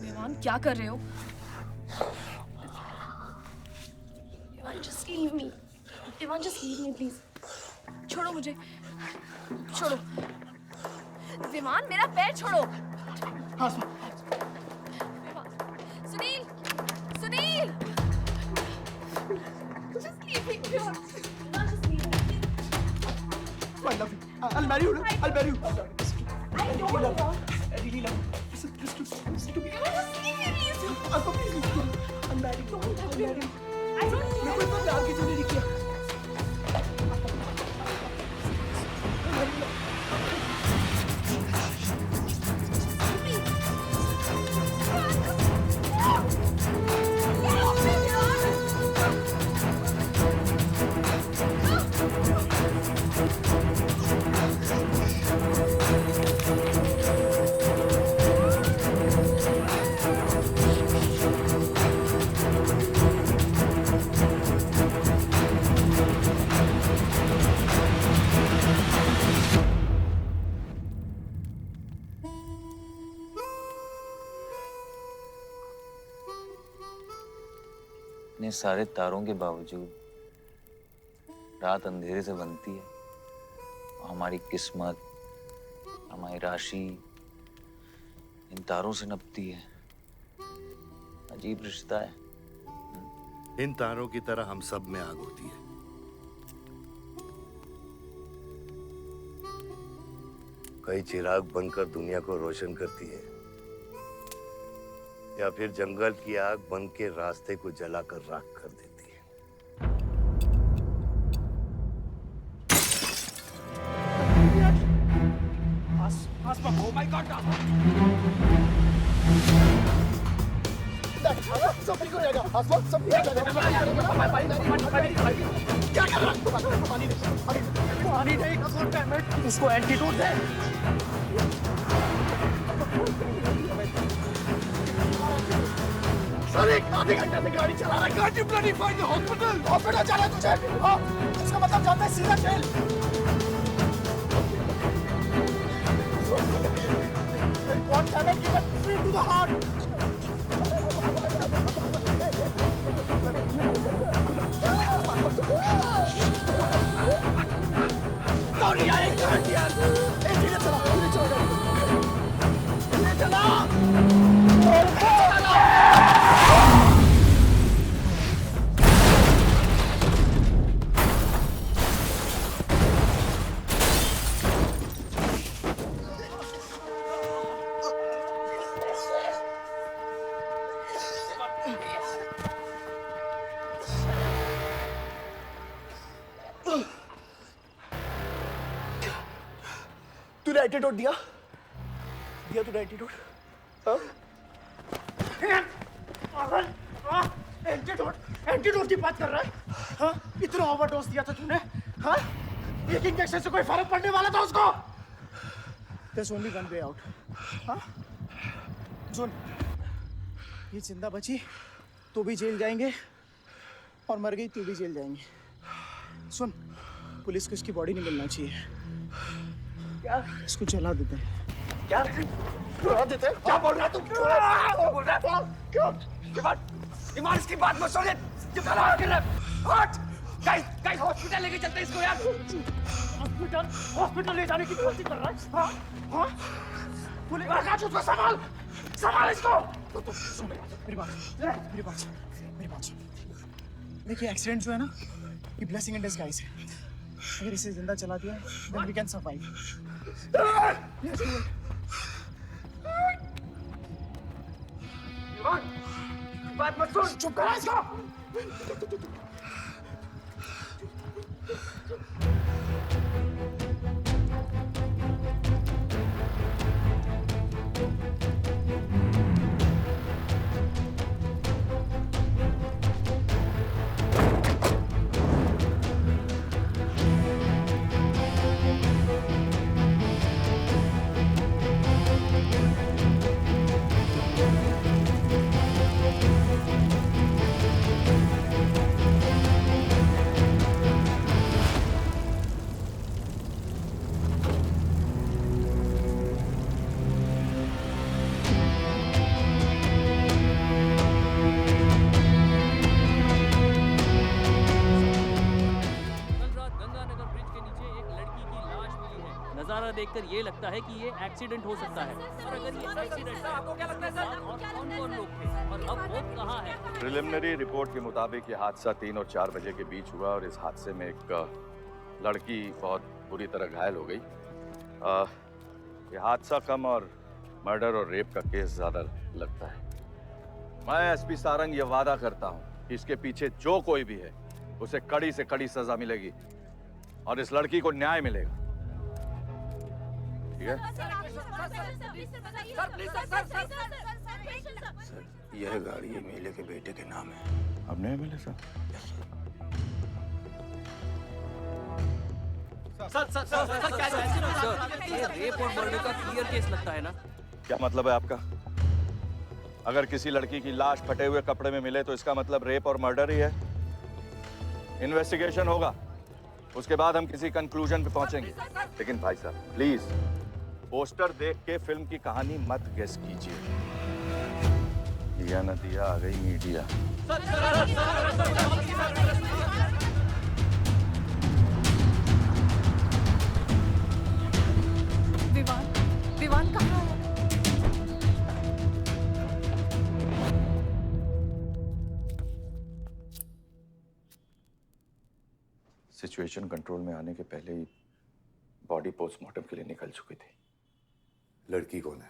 विवान, क्या कर रहे हो? Vivaan, just leave me। Vivaan, just leave me, please। छोड़ो मुझे, छोड़ो। विवान, मेरा पैर छोड़ो। Sunil, Sunil, just leave me, Vivaan. Vivaan, just leave me। I love you। I'll marry you। I'll marry you। I don't love you। I really love you। Listen to me। Just leave me, please। Uncle, please listen to me। I'll marry you। I'll marry you। I don't care। मेरे को इतना प्यार किसी ने नहीं किया। इतने सारे तारों के बावजूद रात अंधेरे से बनती है। हमारी किस्मत, हमारी राशि इन तारों से नपती है। अजीब रिश्ता है। इन तारों की तरह हम सब में आग होती है। कई चिराग बनकर दुनिया को रोशन करती है, या फिर जंगल की आग बन के रास्ते को जलाकर राख कर देती है। Oh my God! सब ठीक हो जाएगा। आसमान सब ठीक हो जाएगा। क्या कर रहा है? पानी नहीं, उसको एंटीडोट दे। सर, एक आधे घंटे से गाड़ी चला रहा है। Can't you bloody find the hospital? Hospital जाना है तुझे? हाँ, इसका मतलब जाता है सीधा jail. What can I give it free to the heart? Sorry, I can't hear. Hey, धीरे चला, धीरे चला। तूने एंटीडोट दिया? दिया तूने एंटीडोट? हाँ? एंटीडोट? एंटीडोट की बात कर रहा है? हाँ? इतना ओवरडोज दिया था तूने? हाँ? एक इंजेक्शन से कोई फर्क पड़ने वाला था उसको? There's only one way out. हाँ? सुन, ये जिंदा बची तो भी जेल जाएंगे और मर गई तो भी जेल जाएंगे। सुन, पुलिस को इसकी बॉडी नहीं मिलना चाहिए। क्या? इसको जला देते हैं। क्या? जला देते हैं? क्या बोल रहा है तू? क्या बोल रहा है? क्यों? ईमान, इसकी बात मत सुनिए। ये फरार कर रहा है। हट! गाइस हॉस्पिटल लेके चलते हैं इसको यार। हॉस्पिटल ले जाने की कोशिश कर रहा है। हाँ हाँ पुलिस आकाश उसको संभाल इसको। मेरी बात सुन। देखिए एक्सीडेंट जो है ना, ये ब्लेसिंग इन डिस्गाइज है। अगर इसे जिंदा चला दिया then we can survive. बात मत सुन, चुप करा इसको। नजारा देखकर ये लगता है कि ये एक्सीडेंट हो सकता है। और अगर ये एक्सीडेंट है, आपको क्या लगता है सर? और कौन-कौन लोग थे और अब वो कहाँ है? प्रिलिमिनरी रिपोर्ट के मुताबिक ये हादसा 3 और 4 बजे के बीच हुआ और इस हादसे में एक लड़की बहुत बुरी तरह घायल हो गई। ये हादसा कम और मर्डर और रेप का केस ज्यादा लगता है। मैं एसपी सारंग ये वादा करता हूँ कि इसके पीछे जो कोई भी है उसे कड़ी से कड़ी सजा मिलेगी और इस लड़की को न्याय मिलेगा। ठीक है? सर, यह गाड़ी एमएलए के बेटे के नाम है। अब नहीं मिले सर? ये रेप और मर्डर का क्लियर केस लगता है ना? क्या मतलब है आपका? अगर किसी लड़की की लाश फटे हुए कपड़े में मिले तो इसका मतलब रेप और मर्डर ही है। इन्वेस्टिगेशन होगा, उसके बाद हम किसी कंक्लूजन पे पहुंचेंगे। लेकिन भाई साहब प्लीज पोस्टर देख के फिल्म की कहानी मत गेस कीजिए। दिया न दिया आ गई मीडिया। विवान कहाँ है? सिचुएशन कंट्रोल में आने के पहले ही बॉडी पोस्टमार्टम के लिए निकल चुकी थी। लड़की कौन है?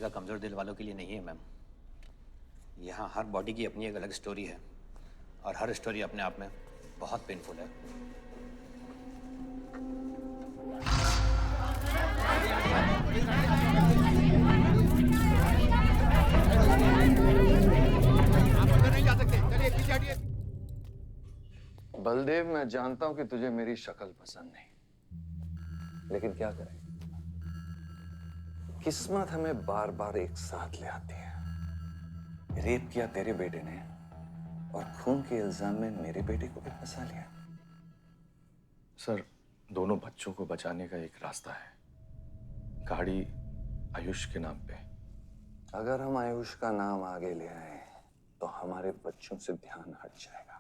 कमजोर दिल वालों के लिए नहीं है मैम। यहाँ हर बॉडी की अपनी एक अलग स्टोरी है और हर स्टोरी अपने आप में बहुत पेनफुल है। बलदेव, मैं जानता हूं कि तुझे मेरी शक्ल पसंद नहीं, लेकिन क्या करें, किस्मत हमें बार बार एक साथ ले आती है। रेप किया तेरे बेटे ने और खून के इल्जाम में मेरे बेटे को भी फंसा लिया। सर, दोनों बच्चों को बचाने का एक रास्ता है, गाड़ी आयुष के नाम पे। अगर हम आयुष का नाम आगे ले आए तो हमारे बच्चों से ध्यान हट जाएगा।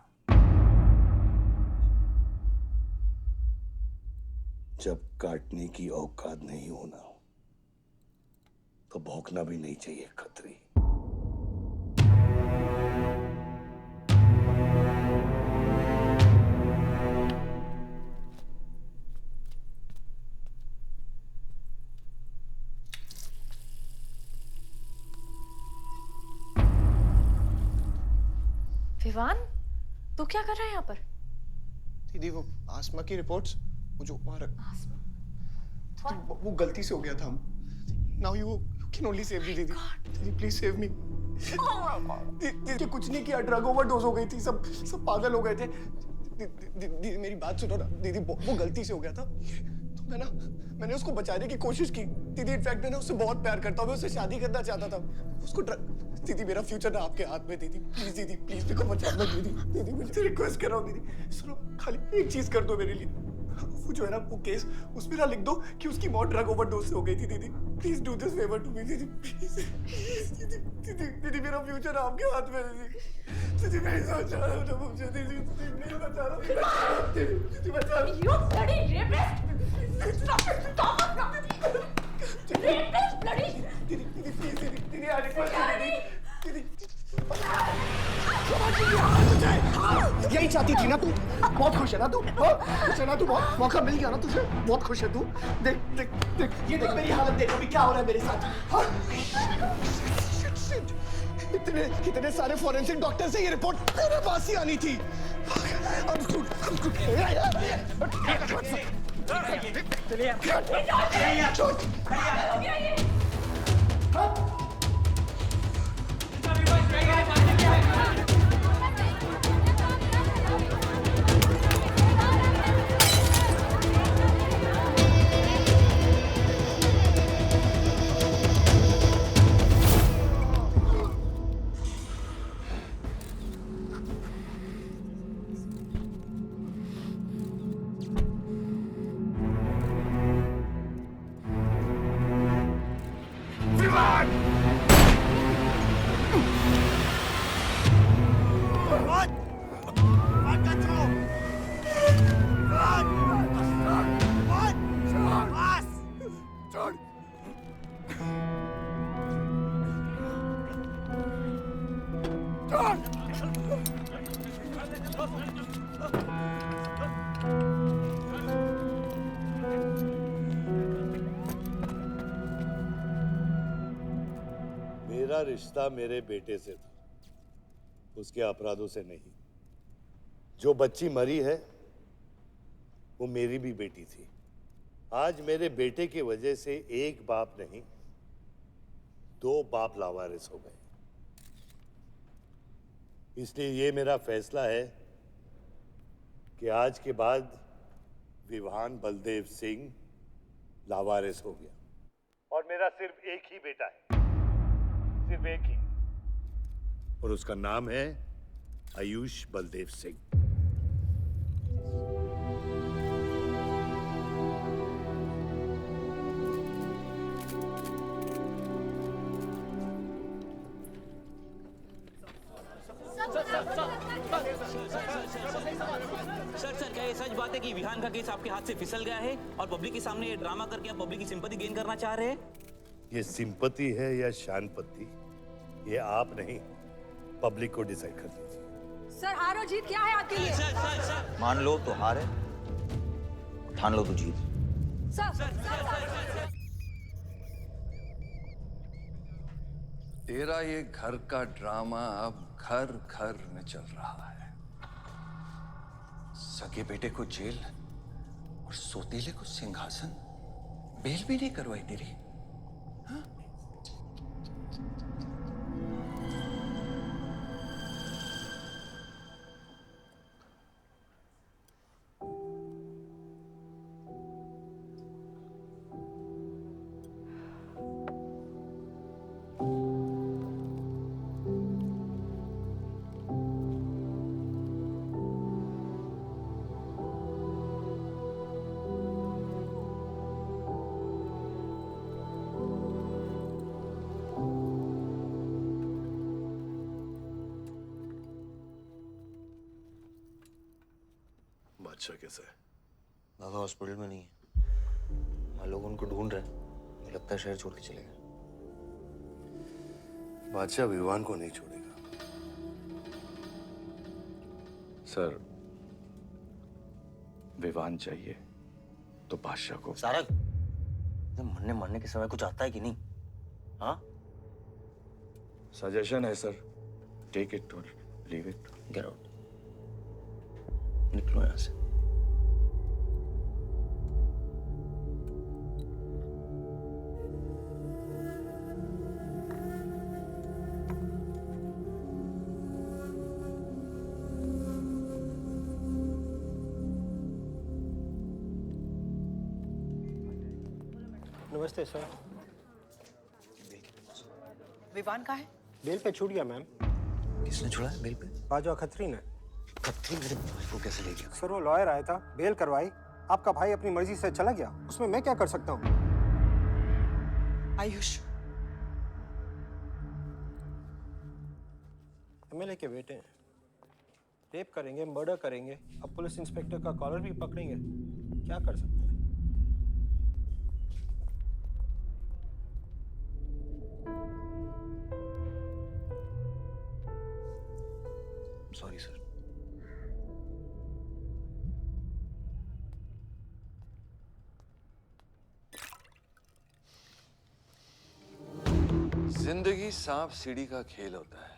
जब काटने की औकात नहीं होना तो भौंकना भी नहीं चाहिए खतरी। विवान, तू क्या कर रहा है यहाँ पर? दीदी, वो आसमा की रिपोर्ट्स, वो जो वो गलती से हो गया था। Now you can only save me, दीदी। दीदी, please save me. दीदी कुछ नहीं किया, ड्रग ओवरडोज हो गई थी, सब पागल हो गए थे। दीदी मेरी बात सुनो ना दीदी, वो गलती से हो गया था। तो मैंने उसको बचाने की कोशिश की दीदी। इनफैक्ट मैंने उससे बहुत प्यार करता हूँ, मैं उससे शादी करना चाहता था। उसको दीदी मेरा फ्यूचर ना आपके हाथ में दीदी, प्लीज मेरे को बचा लो दीदी मुझे रिक्वेस्ट कर रहा हूँ दीदी। सुनो खाली एक चीज कर दो मेरे लिए, वो जो है ना वो केस उसमें ना लिख दो कि उसकी मौत ड्रग ओवरडोज से हो गई थी दीदी। Please do this favour to me दीदी, प्लीज दीदी मेरा फ्यूचर आपके हाथ में दीदी मैं बचा रहा हूँ ना मुझे दीदी प्लीज बचा रहा हूँ दीदी बचा रहा हूँ। You bloody rapist! Stop it! Stop it! Rapist, bloody! दीदी I request you दीदी यही चाहती थी ना तू? बहुत खुश है ना तू? खुश है ना तू? बहुत मौका मिल गया ना तुझे? बहुत खुश है तू? देख ये देख मेरी हालत देख अभी क्या हो रहा है मेरे साथ। इतने सारे फॉरेंसिक डॉक्टर से ये रिपोर्ट तेरे पास ही आनी थी। मेरा रिश्ता मेरे बेटे से था, उसके अपराधों से नहीं। जो बच्ची मरी है वो मेरी भी बेटी थी। आज मेरे बेटे की वजह से एक बाप नहीं 2 बाप लावारिस हो गए। इसलिए ये मेरा फैसला है कि आज के बाद विवान बलदेव सिंह लावारिस हो गया और मेरा सिर्फ एक ही बेटा है, सिर्फ एक ही, और उसका नाम है आयुष बलदेव सिंह। सर क्या ये सच बात है कि विहान का केस आपके हाथ से फिसल गया है और पब्लिक के सामने ये ड्रामा करके आप पब्लिक की सिंपैथी गेन करना चाह रहे हैं? ये सिंपैथी है या शानपत्ती, ये आप नहीं पब्लिक को डिसाइड कर दीजिए। सर हार और जीत क्या है आपके लिए? मान लो तो हार है, ठान लो तो जीत। तेरा ये घर का ड्रामा अब घर घर में चल रहा है। सगे बेटे को जेल और सोतीले को सिंहासन, बेल भी नहीं करवाई तेरी। बादशाह कैसा है? दादा हॉस्पिटल में नहीं है, वहाँ लोग उनको ढूंढ रहे हैं। मुझे लगता है शहर छोड़ के चले गए। बादशाह विवान को नहीं छोड़ेगा। सर विवान चाहिए तो बादशाह को। सारंग, मरने मरने के समय कुछ आता है कि नहीं? हाँ? सजेशन है सर, टेक इट और लीव इट। गेट आउट, निकलो यहाँ से। नमस्ते सर। विवान कहाँ है? बेल पे छूट गया मैम। किसने छोड़ा है बेल पे? बाजवा खत्री ने। खत्री मेरे भाई को कैसे ले गया? सर वो लॉयर आया था, बेल करवाई, आपका भाई अपनी मर्जी से चला गया, उसमें मैं क्या कर सकता हूँ? आयुष, एमएलए के बेटे हैं, रेप करेंगे, मर्डर करेंगे, अब पुलिस इंस्पेक्टर का कॉलर भी पकड़ेंगे, क्या कर सकते हैं? Sorry sir. जिंदगी सांप सीढ़ी का खेल होता है।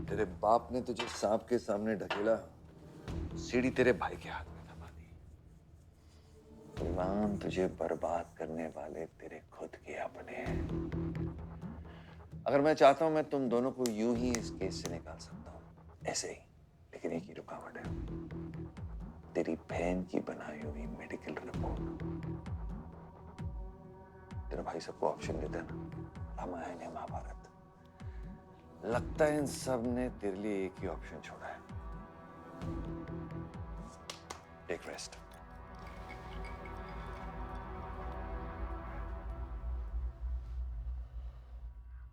तेरे बाप ने तुझे सांप के सामने ढकेला, सीढ़ी तेरे भाई के हाथ में दबा दी। गुलाम तुझे बर्बाद करने वाले तेरे खुद के अपने हैं। अगर मैं चाहता हूं मैं तुम दोनों को यूं ही इस केस से निकाल सकता हूं, ऐसे ही, लेकिन एक ही रुकावट है, तेरी बहन की बनाई हुई मेडिकल रिपोर्ट। तेरा भाई सबको ऑप्शन देता है ना, रामायण या महाभारत। लगता है इन सब ने तेरे लिए एक ही ऑप्शन छोड़ा है, take rest.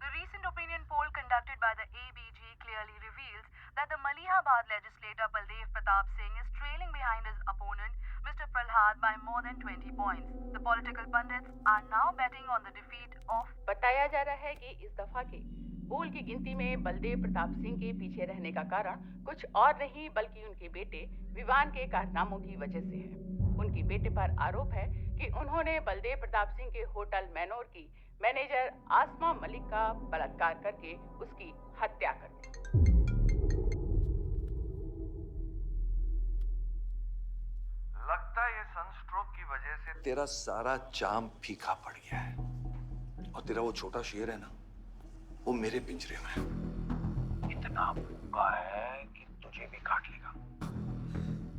The recent opinion poll conducted by the ABG clearly reveals that the Malihabad legislator Baldev Pratap Singh is trailing behind his opponent, Mr. Prahlad, by more than 20 points. The political pundits are now betting on the defeat of. बताया जा रहा है कि इस दफा के पोल की गिनती में बलदेव प्रताप सिंह के पीछे रहने का कारण कुछ और नहीं बल्कि उनके बेटे विवान के कारनामों की वजह से है। उनके बेटे पर आरोप है कि उन्होंने बलदेव प्रताप सिंह के होटल मैनोर की मैनेजर आसमा मलिक का बलात्कार करके उसकी हत्या कर दी। लगता है ये सनस्ट्रोक की वजह से तेरा सारा चाम फीका पड़ गया है, और तेरा वो छोटा शेर है ना, वो मेरे पिंजरे में है। इतना भूखा है कि तुझे भी काट लेगा।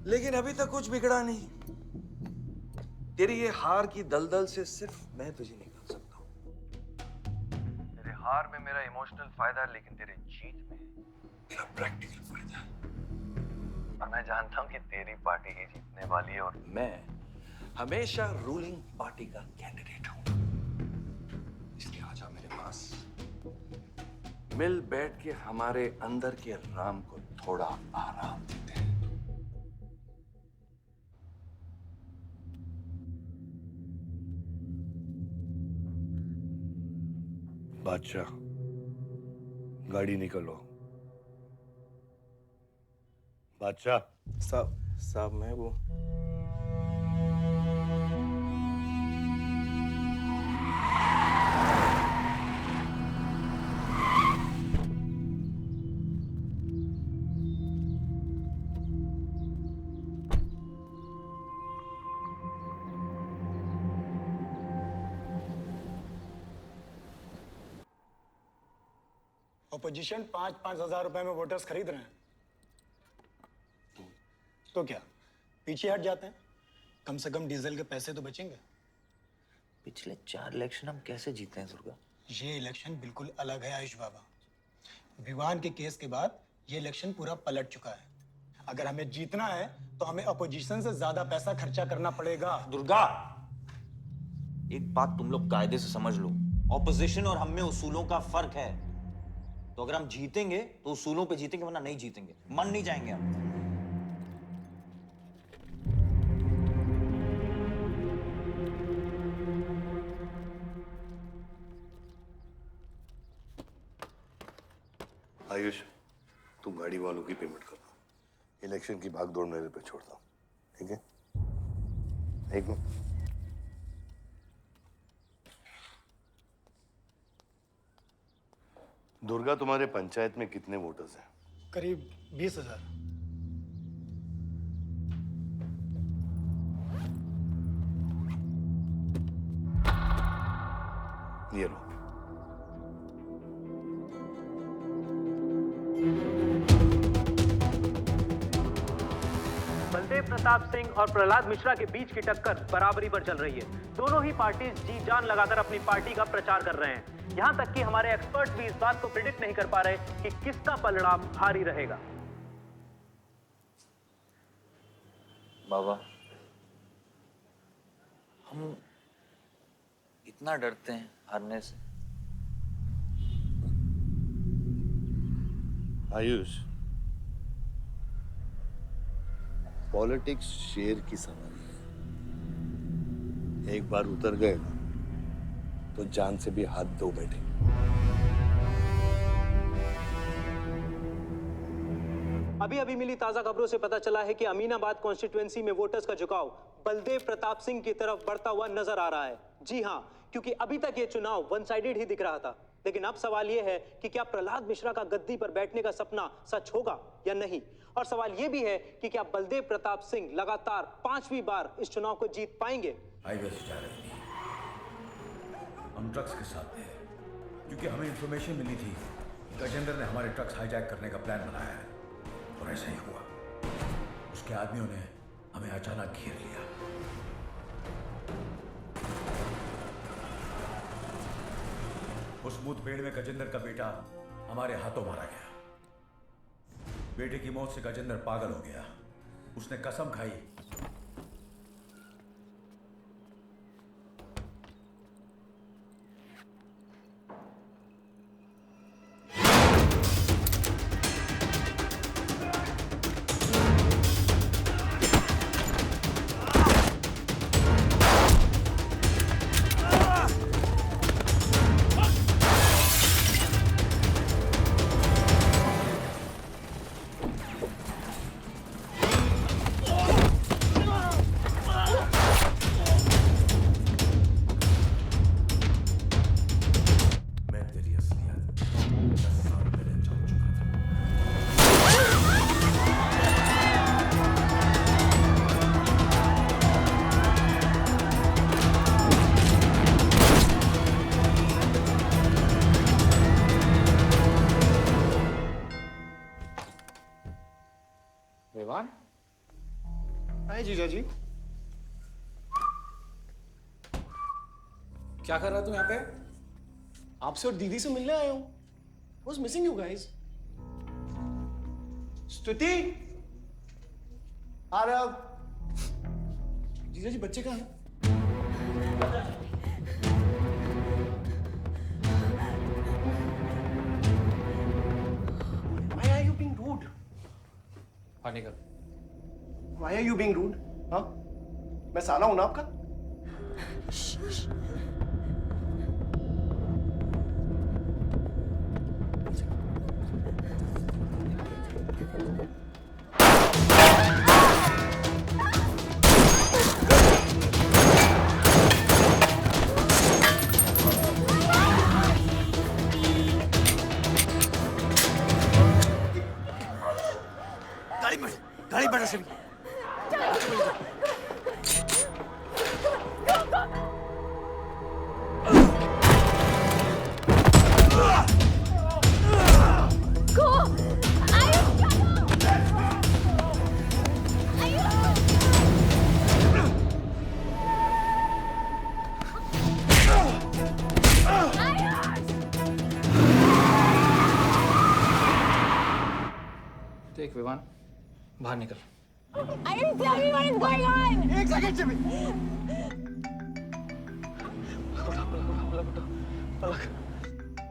लेकिन अभी तक कुछ बिगड़ा नहीं। तेरी ये हार की दलदल से सिर्फ मैं तुझे निकाल सकता हूँ। तेरे हार में मेरा इमोशनल फायदा है, लेकिन तेरे जीत में मेरा प्रैक्टिकल फायदा है। और मैं जानता हूँ कि तेरी पार्टी ही जीतने वाली है, और मैं हमेशा रूलिंग पार्टी का कैंडिडेट हूँ। इसलिए आजा मेरे पास, मिल बैठ के हमारे अंदर के राम को थोड़ा आराम देते हैं। बादशाह, गाड़ी निकलो। बादशाह साहब मैं वो अपोजिशन 5-5 हजार रुपए में वोटर्स खरीद रहे हैं, तो क्या पीछे हट जाते हैं? कम से कम डीजल के पैसे तो बचेंगे। पिछले 4 इलेक्शन हम कैसे जीते हैं दुर्गा? ये इलेक्शन बिल्कुल अलग है आयुष बाबा। विवान के केस के बाद ये इलेक्शन पूरा पलट चुका है। अगर हमें जीतना है तो हमें अपोजिशन से ज्यादा पैसा खर्चा करना पड़ेगा। दुर्गा, एक बात तुम लोग कायदे से समझ लो, ऑपोजिशन और हम में उसूलों का फर्क है। तो अगर हम जीतेंगे तो उसूलों पे जीतेंगे, वरना नहीं जीतेंगे, मन नहीं जाएंगे हम। आयुष, तुम गाड़ी वालों की पेमेंट कर दो, इलेक्शन की भाग दौड़ मेरे पे छोड़ दो, ठीक है? एक मिनट। दुर्गा, तुम्हारे पंचायत में कितने वोटर्स हैं? करीब 20,000। ये लो। बलदेव प्रताप सिंह और प्रहलाद मिश्रा के बीच की टक्कर बराबरी पर चल रही है। दोनों ही पार्टी जी जान लगाकर अपनी पार्टी का प्रचार कर रहे हैं। यहां तक कि हमारे एक्सपर्ट भी इस बात को प्रिडिक्ट नहीं कर पा रहे कि किसका पलड़ा भारी रहेगा। बाबा, हम इतना डरते हैं हारने से। आयुष, पॉलिटिक्स शेर की सवारी है। एक बार उतर गए ना तो जान से भी हाथ धो बैठे। अभी अभी मिली ताजा खबरों से पता चला है कि अमीनाबाद कॉन्स्टिट्यूएंसी में वोटर्स का झुकाव बलदेव प्रताप सिंह की तरफ बढ़ता हुआ नजर आ रहा है। जी हां, क्योंकि अभी तक ये चुनाव वन साइडेड ही दिख रहा था, लेकिन अब सवाल ये है कि क्या प्रहलाद मिश्रा का गद्दी पर बैठने का सपना सच होगा या नहीं। और सवाल ये भी है कि क्या बलदेव प्रताप सिंह लगातार 5वीं बार इस चुनाव को जीत पाएंगे। हाईवे से जा रहे थे, हम ट्रक्स के साथ थे, क्योंकि हमें इंफॉर्मेशन मिली थी गजेंद्र ने हमारे ट्रक्स हाईजैक करने का प्लान बनाया है, और ऐसा ही हुआ। उसके आदमियों ने हमें अचानक घेर लिया। उस मुठभेड़ में गजेंद्र का बेटा हमारे हाथों मारा गया। बेटे की मौत से गजेंद्र पागल हो गया। उसने कसम खाई हाय जीजा जी। क्या कर रहा तू यहाँ पे? आपसे और दीदी से मिलने आया हूँ। Was missing you guys. स्तुति, आ रहा। जीजा जी बच्चे कहाँ हैं? Why are you being rude? पानी कर। Why are you being rude? हाँ? मैं साला हूं ना आपका? गाड़ी बढ़ा से देख विवान, बाहर निकल। Ayush, tell me what is going on! एक सेकंड से भी।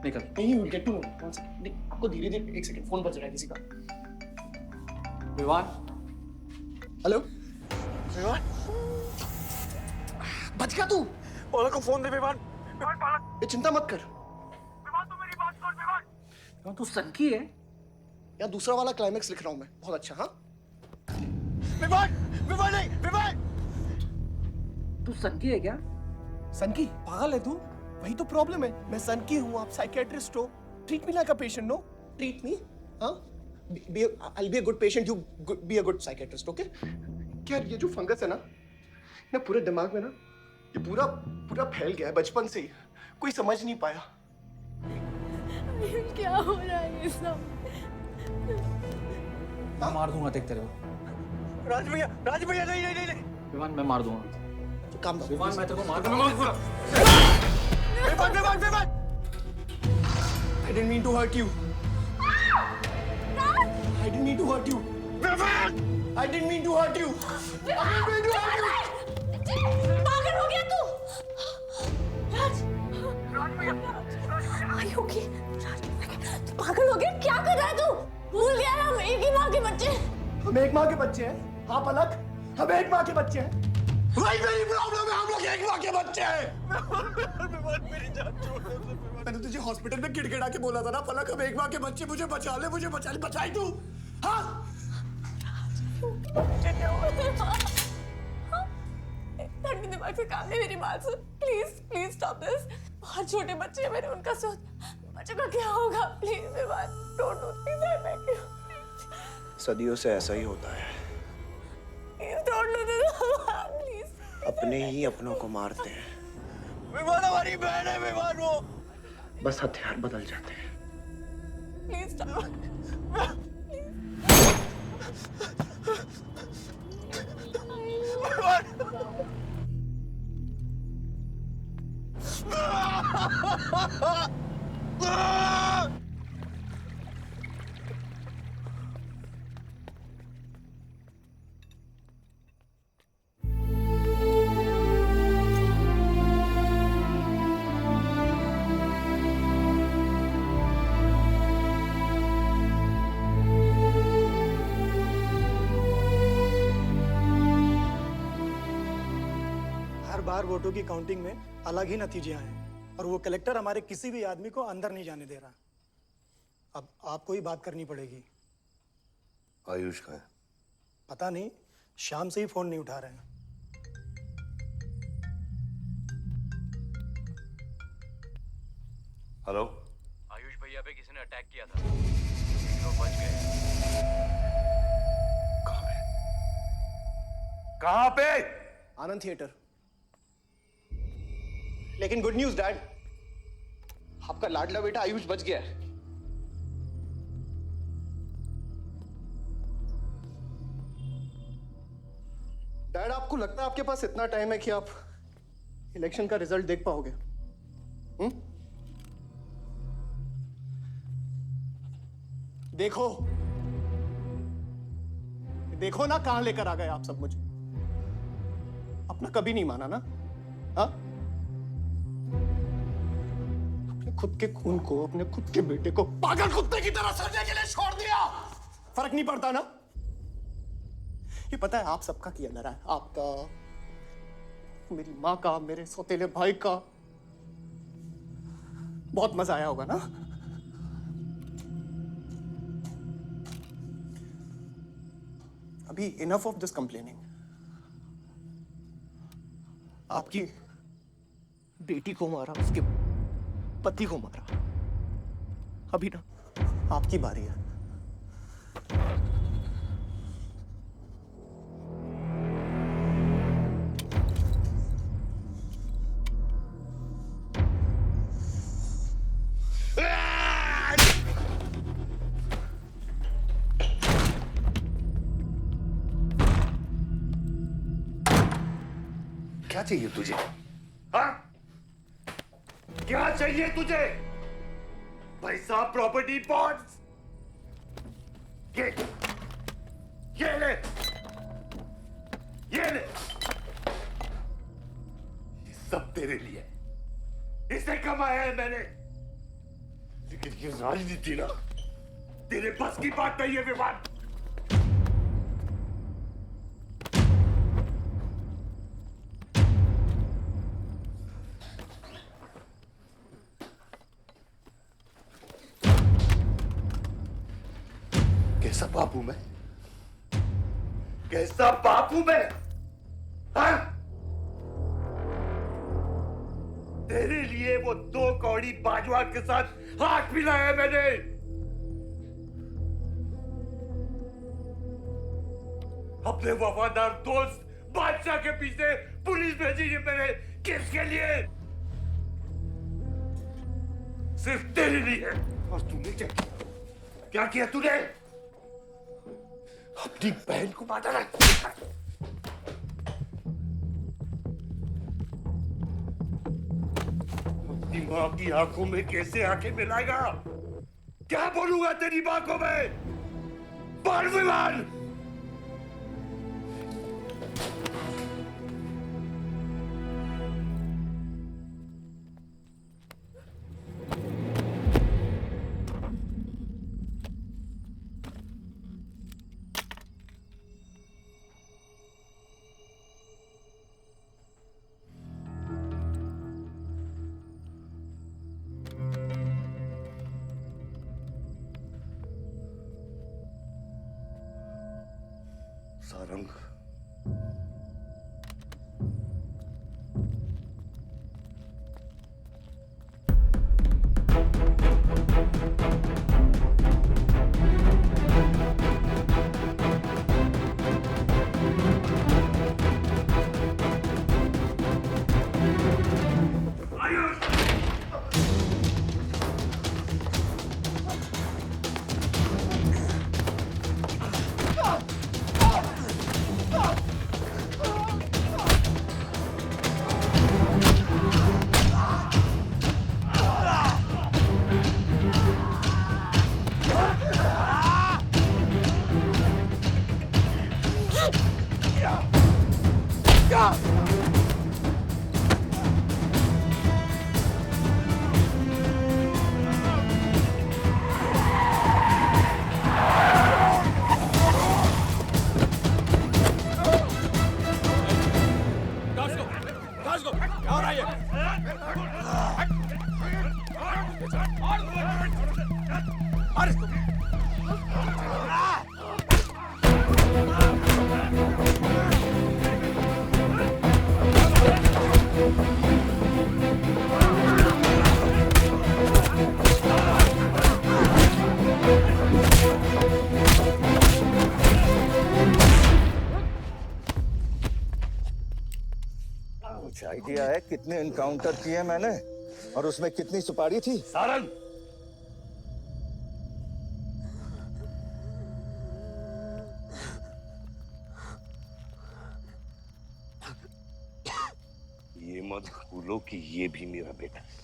निकल। नहीं, you will get to know. One second. नहीं, आपको धीरे-धीरे एक सेकंड फोन बज रहा है किसी का। विवान। हेलो? विवान? बच गया तू? पालक को फोन दे विवान। विवान पालक। ये चिंता मत कर। विवान तू मेरी बात सुन विवान। तू सनकी है? या दूसरा वाला क्लाइमेक्स लिख रहा हूं मैं। बहुत अच्छा, हाँ? विवान, विवान नहीं, विवान। तू सनकी है क्या? सनकी? पागल है तू? वही तो प्रॉब्लम है। मैं सनकी हूँ, आप साइकियाट्रिस्ट हो। Treat me like a patient, no? Treat me, हाँ? I'll be a good patient, you be a good psychiatrist, okay? क्या ये जो फंगस है ना पूरे दिमाग में ना, ये पूरा फैल गया है बचपन से ही। कोई समझ नहीं पाया। क्या हो रहा है ये सब? मैं मार दूंगा देख तेरे को। राज भैया नहीं नहीं नहीं विमान मैं मार दूंगा। काम विमान मैं तेरे को मार दूंगा। विमान I didn't mean to hurt you. I didn't mean to hurt you. I didn't mean to hurt you. पागल हो गया तू? राज, Are you okay? तू पागल हो गया? क्या कर रहा है तू? भूल गया ना हम एक ही माँ के बच्चे। हम एक माँ के बच्चे हैं। हाँ पलक, हम एक माँ के बच्चे हैं। वही मेरी प्रॉब्लम है, हम लोग एक माँ के बच्चे हैं। मेरी जान छोड़ दे। मैंने तुझे हॉस्पिटल में गिड़गिड़ा के बोला था ना पलक, हम एक माँ के बच्चे, मुझे बचा ले, बचाई तू। हाँ? ठंडे दिमाग से काम नहीं, मेरी बात सुन प्लीज स्टॉप दिस। बहुत छोटे बच्चे हैं मेरे, उनका सोच बच्चे का क्या होगा। प्लीज मेरी बात don't do please, I beg you. सदियों से ऐसा ही होता है, please don't do this please. अपने ही अपनों को मारते हैं। विमान हमारी बहन है, विमान वो। बस हथियार बदल जाते हैं। Please stop. हर बार वोटों की काउंटिंग में अलग ही नतीजे आए और वो कलेक्टर हमारे किसी भी आदमी को अंदर नहीं जाने दे रहा। अब आपको ही बात करनी पड़ेगी। आयुष का है? पता नहीं, शाम से ही फोन नहीं उठा रहे हैं। हेलो, आयुष भैया पे किसी ने अटैक किया था, तो बच गए। कहाँ पे? आनंद थिएटर। लेकिन गुड न्यूज डैड, आपका लाडला बेटा आयुष बच गया है। डैड, आपको लगता है आपके पास इतना टाइम है कि आप इलेक्शन का रिजल्ट देख पाओगे? देखो देखो ना, कहां लेकर आ गए आप सब मुझे। अपना कभी नहीं माना ना? हाँ, अपने खुद के खून को, अपने खुद के बेटे को पागल कुत्ते की तरह सड़ने के लिए छोड़ दिया। फर्क नहीं पड़ता ना? ये पता है आप सबका किया ना रहा है, आपका, मेरी माँ का, मेरे सौतेले भाई का। बहुत मजा आया होगा ना? अभी इनफ ऑफ दिस कंप्लेनिंग। आपकी बेटी को मारा, उसके पति को मारा, अभी ना आपकी बारी है। क्या चाहिए तुझे? हाँ? क्या चाहिए तुझे? पैसा, प्रॉपर्टी, बॉन्ड्स? ये ले, ये ले। ये सब तेरे लिए, इसे कमाया है मैंने। लेकिन ये राजनीति ना, तेरे बस की बात नहीं है विवाद। कैसा बाप हूं मैं? कैसा बाप हूं मैं? हाँ? तेरे लिए वो 2 कौड़ी बाजवा के साथ हाथ मिलाया मैंने। अपने वफादार दोस्त बादशाह के पीछे पुलिस भेजी है मैंने, किसके लिए? सिर्फ तेरे लिए। और तूने क्या किया तूने? अपनी बहन को मार डाला। अपनी मां की आंखों में कैसे आंखें मिलाएगा? क्या बोलूंगा तेरी मां को मैं? बोल विमान! सारंग, कुछ आइडिया है कितने एनकाउंटर किए मैंने और उसमें कितनी सुपारी थी? सारंग, ये मत भूलो कि ये भी मेरा बेटा है।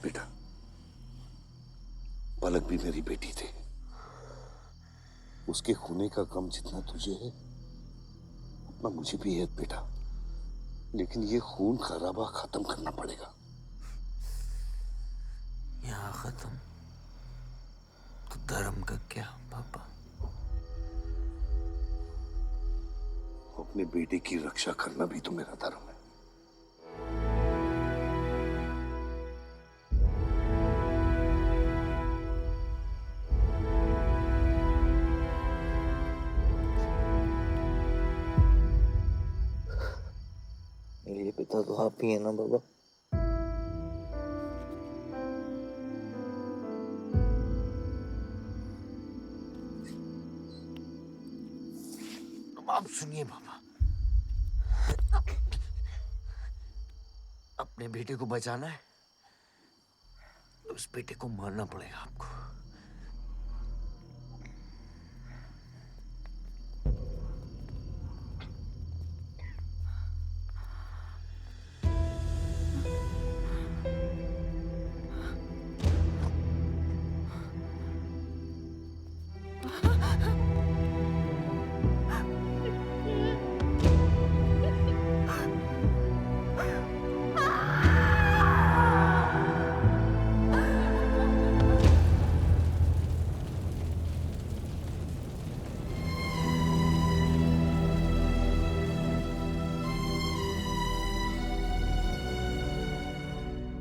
बेटा, पलक भी मेरी बेटी थी। उसके खोने का गम जितना तुझे है उतना मुझे भी है बेटा, लेकिन ये खून खराबा खत्म करना पड़ेगा। यहाँ खत्म तो धर्म का क्या पापा? अपने बेटे की रक्षा करना भी तो मेरा धर्म है। मेरे पिता तो आप ही है ना बाबा? अब आप सुनिए बाबा, अपने बेटे को बचाना है तो उस बेटे को मारना पड़ेगा आपको।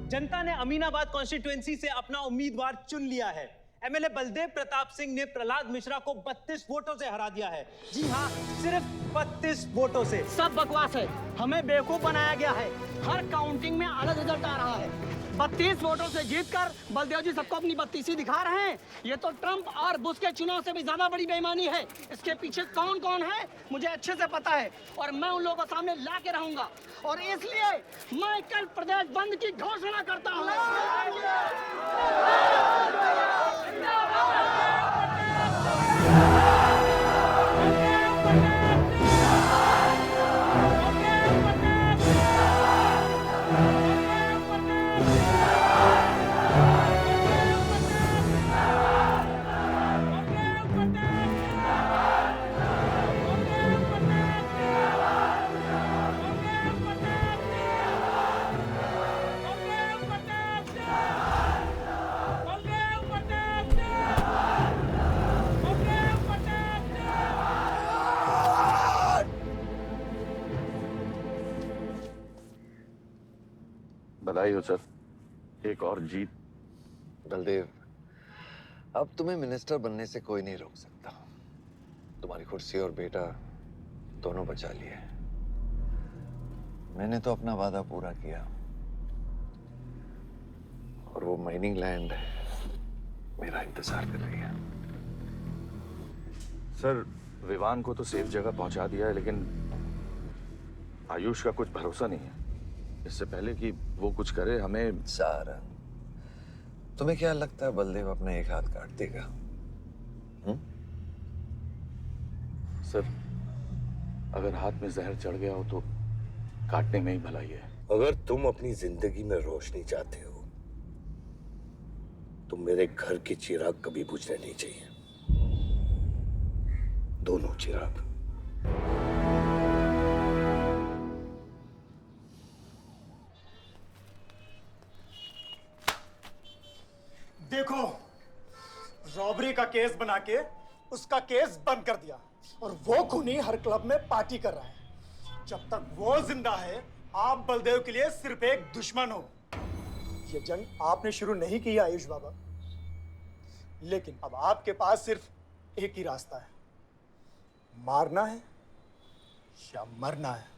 जनता ने अमीनाबाद कॉन्स्टिट्यूएंसी से अपना उम्मीदवार चुन लिया है। एमएलए बलदेव प्रताप सिंह ने प्रहलाद मिश्रा को 32 वोटों से हरा दिया है। जी हाँ, सिर्फ 32 वोटों से। सब बकवास है, हमें बेवकूफ बनाया गया है। हर काउंटिंग में अलग रिजल्ट आ रहा है। 32 वोटों से जीतकर बलदेव जी सबको अपनी बत्तीसी दिखा रहे हैं। ये तो ट्रंप और बुश के चुनाव से भी ज्यादा बड़ी बेईमानी है। इसके पीछे कौन कौन है मुझे अच्छे से पता है और मैं उन लोगों को सामने ला के रहूंगा और इसलिए मैं कल प्रदेश बंद की घोषणा करता हूँ। बधाई हो सर, एक और जीत। बलदेव, अब तुम्हें मिनिस्टर बनने से कोई नहीं रोक सकता। तुम्हारी कुर्सी और बेटा दोनों बचा लिए। मैंने तो अपना वादा पूरा किया और वो माइनिंग लैंड मेरा इंतजार कर रही है। सर, विवान को तो सेफ जगह पहुंचा दिया है, लेकिन आयुष का कुछ भरोसा नहीं है। इससे पहले कि वो कुछ करे हमें। सारा, तुम्हें क्या लगता है बलदेव अपना एक हाथ काट देगा? सर, अगर हाथ में जहर चढ़ गया हो तो काटने में ही भलाई है। अगर तुम अपनी जिंदगी में रोशनी चाहते हो तो मेरे घर के चिराग कभी बुझने नहीं चाहिए, दोनों चिराग। देखो, रॉबरी का केस बना के उसका केस बंद कर दिया और वो खूनी हर क्लब में पार्टी कर रहा है। जब तक वो जिंदा है, आप बलदेव के लिए सिर्फ एक दुश्मन हो। ये जंग आपने शुरू नहीं की आयुष बाबा, लेकिन अब आपके पास सिर्फ एक ही रास्ता है, मारना है या मरना है।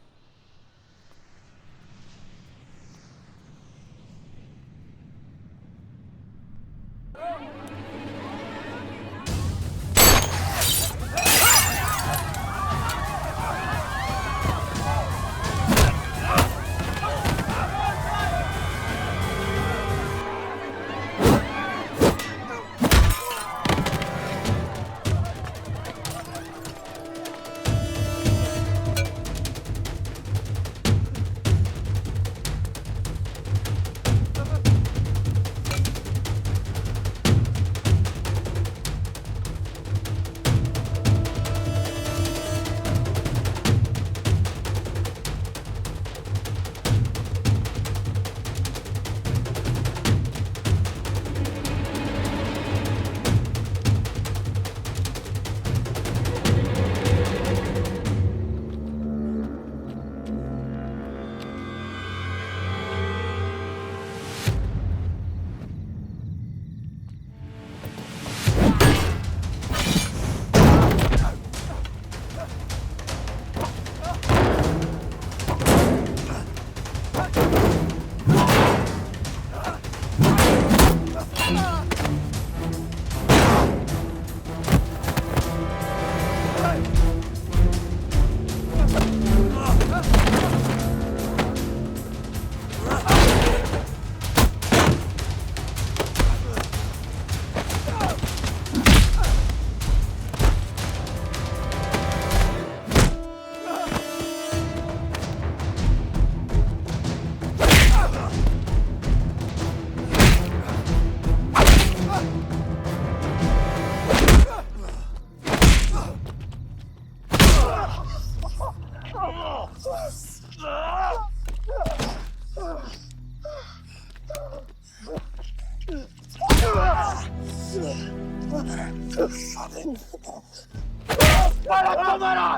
पलक को मारा,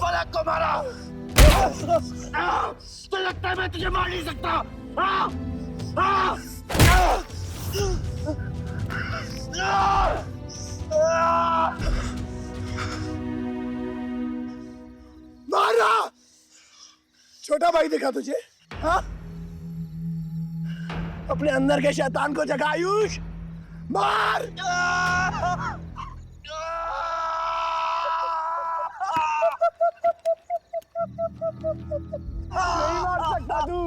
पलक को मारा। तो लगता है मैं तुझे मार नहीं सकता। मारा, छोटा भाई देखा तुझे? हाँ, अपने अंदर के शैतान को जगा आयुष, मार। नहीं मार सकता तू।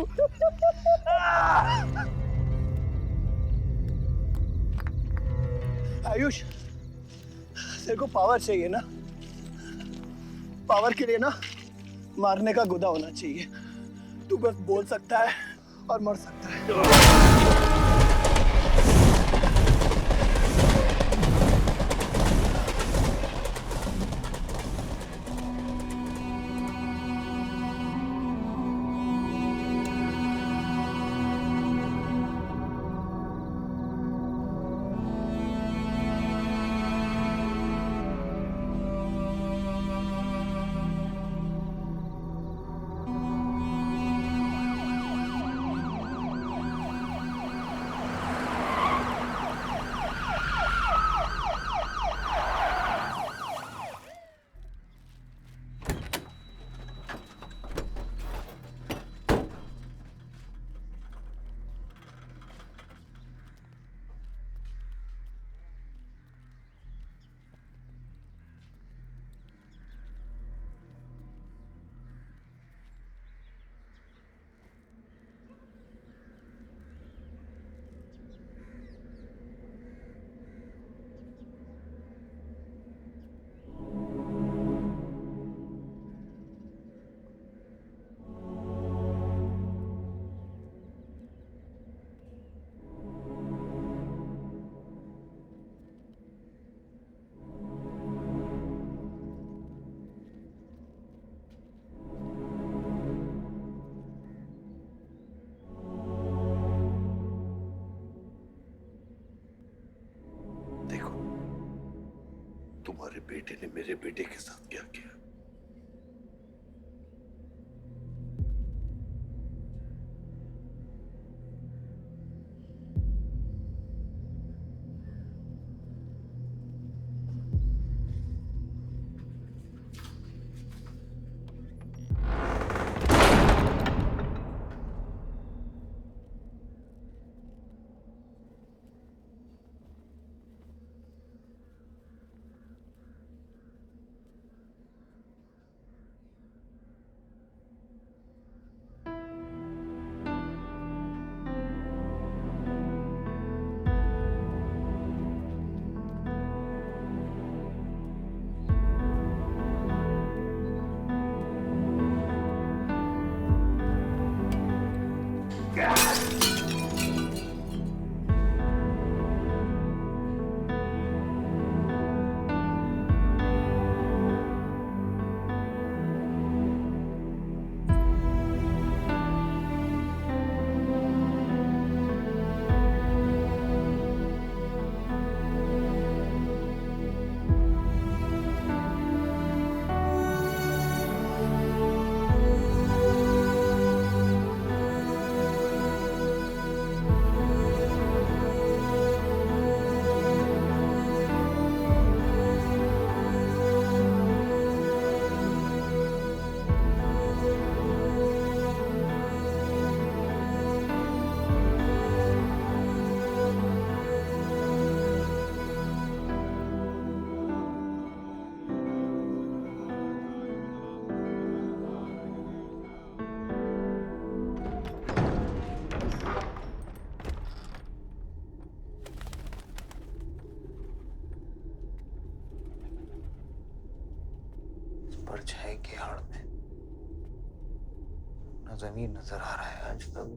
आयुष, तेरे को पावर चाहिए ना? पावर के लिए ना मारने का गुदा होना चाहिए। तू बस बोल सकता है और मर सकता है। तुम्हारे बेटे ने मेरे बेटे के साथ क्या किया? परछाई की आड़ में न जमीन नजर आ रहा है आज तक।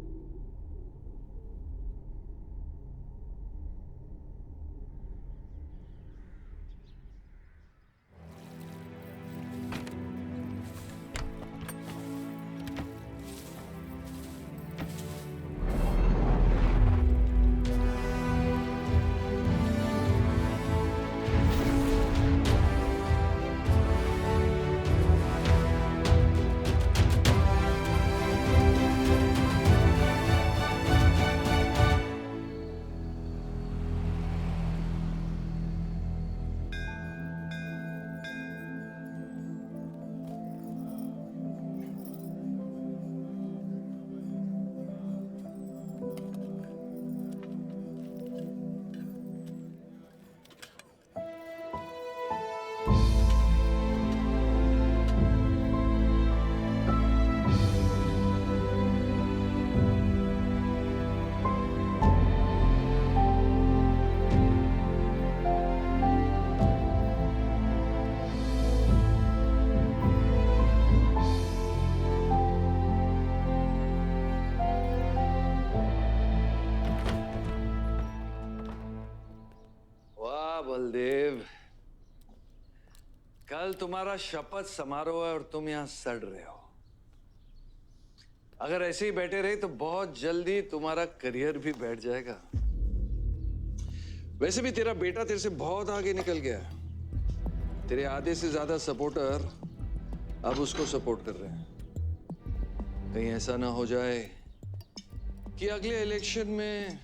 बलदेव, कल तुम्हारा शपथ समारोह है और तुम यहां सड़ रहे हो। अगर ऐसे ही बैठे रहे तो बहुत जल्दी तुम्हारा करियर भी बैठ जाएगा। वैसे भी तेरा बेटा तेरे से बहुत आगे निकल गया है। तेरे आधे से ज्यादा सपोर्टर अब उसको सपोर्ट कर रहे हैं। कहीं ऐसा ना हो जाए कि अगले इलेक्शन में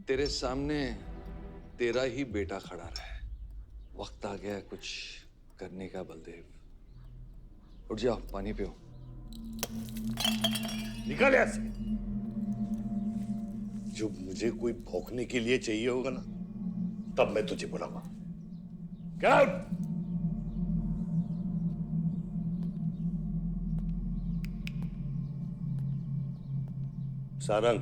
तेरे सामने तेरा ही बेटा खड़ा रहे। वक्त आ गया है कुछ करने का बलदेव। उठ जाओ, पानी पियो। निकल यहाँ से। जब मुझे कोई भौंकने के लिए चाहिए होगा ना, तब मैं तुझे बुलाऊंगा। Get out! सारंग,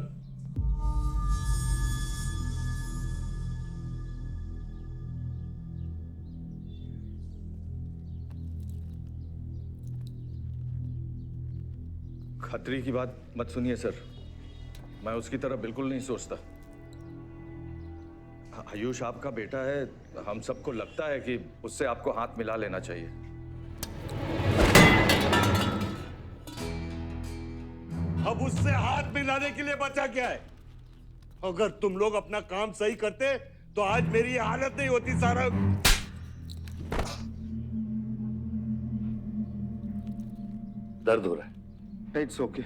खतरी की बात मत सुनिए सर, मैं उसकी तरह बिल्कुल नहीं सोचता। आयुष आपका बेटा है, हम सबको लगता है कि उससे आपको हाथ मिला लेना चाहिए। अब उससे हाथ मिलाने के लिए बचा क्या है? अगर तुम लोग अपना काम सही करते तो आज मेरी हालत नहीं होती। सारंग, दर्द हो रहा है? It's okay.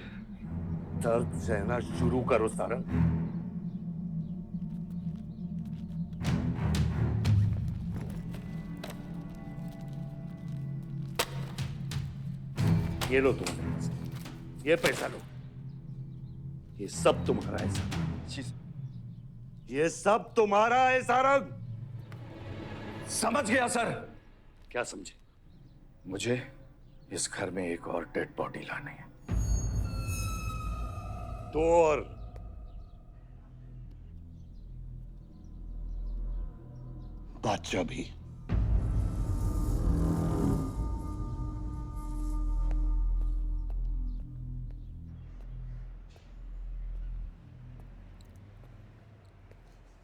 दर्द सहना शुरू करो सारंग। ये लो तुम्हारे पैसे, ये पैसा लो। ये सब तुम्हारा है सारंग, ये सब तुम्हारा है सारंग। समझ गया सर। क्या समझे? मुझे इस घर में एक और डेड बॉडी लानी है। तो और बादशाह भी।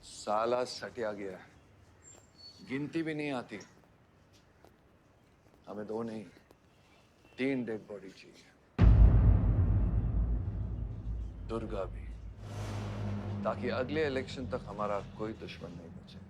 साला सटिया गया है, गिनती भी नहीं आती। हमें 2 नहीं 3 डेड बॉडी चाहिए। दुर्गा भी, ताकि अगले इलेक्शन तक हमारा कोई दुश्मन नहीं बचे।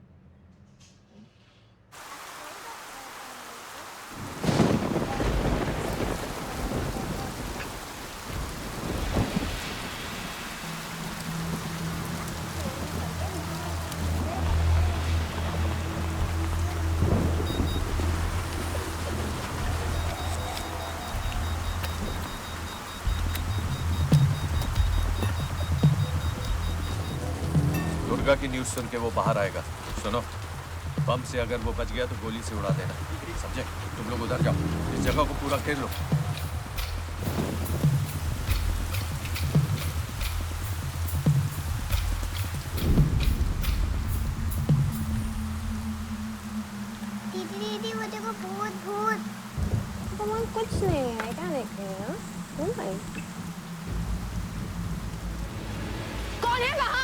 दुर्गा की न्यूज़ सुन के वो बाहर आएगा। सुनो, बम से अगर वो बच गया तो गोली से उड़ा देना, समझे? तुम लोग उधर जाओ, इस जगह को पूरा घेर लो। दीदी वो देखो, भूत भूत। तुम कुछ नहीं है, क्या देख रही हो? तुम भाई कौन है वहाँ?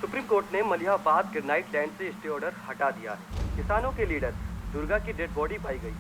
सुप्रीम कोर्ट ने मलिहाबाद ग्रेनाइट लैंड से स्टे ऑर्डर हटा दिया है। किसानों के लीडर दुर्गा की डेड बॉडी पाई गई।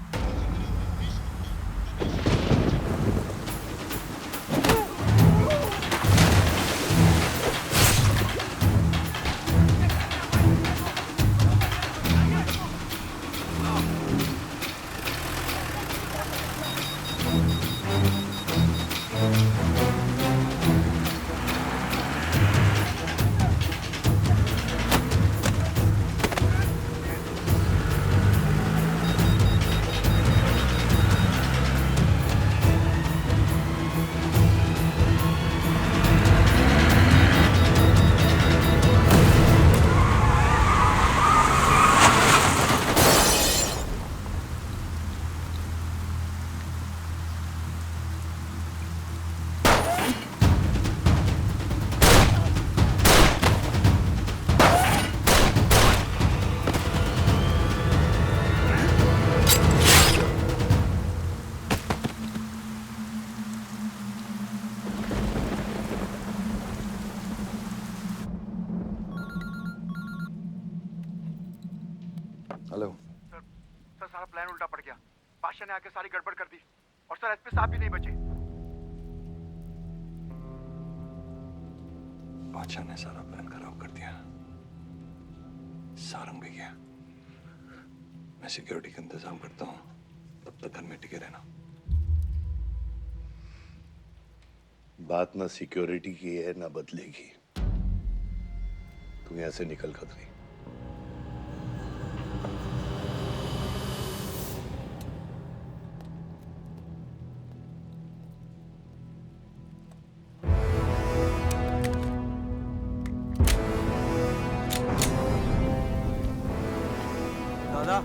हेलो। सर सारा प्लान उल्टा पड़ गया। बादशाह ने आके सारी गड़बड़ कर दी और सर एसपी साहब भी नहीं बचे। बादशाह ने सारा प्लान खराब कर दिया। सारंग भी गया। मैं सिक्योरिटी का इंतजाम करता हूँ, तब तक घर में टिके रहना। बात ना सिक्योरिटी की है ना बदलेगी। तू यहां से निकल खतरी। दादा,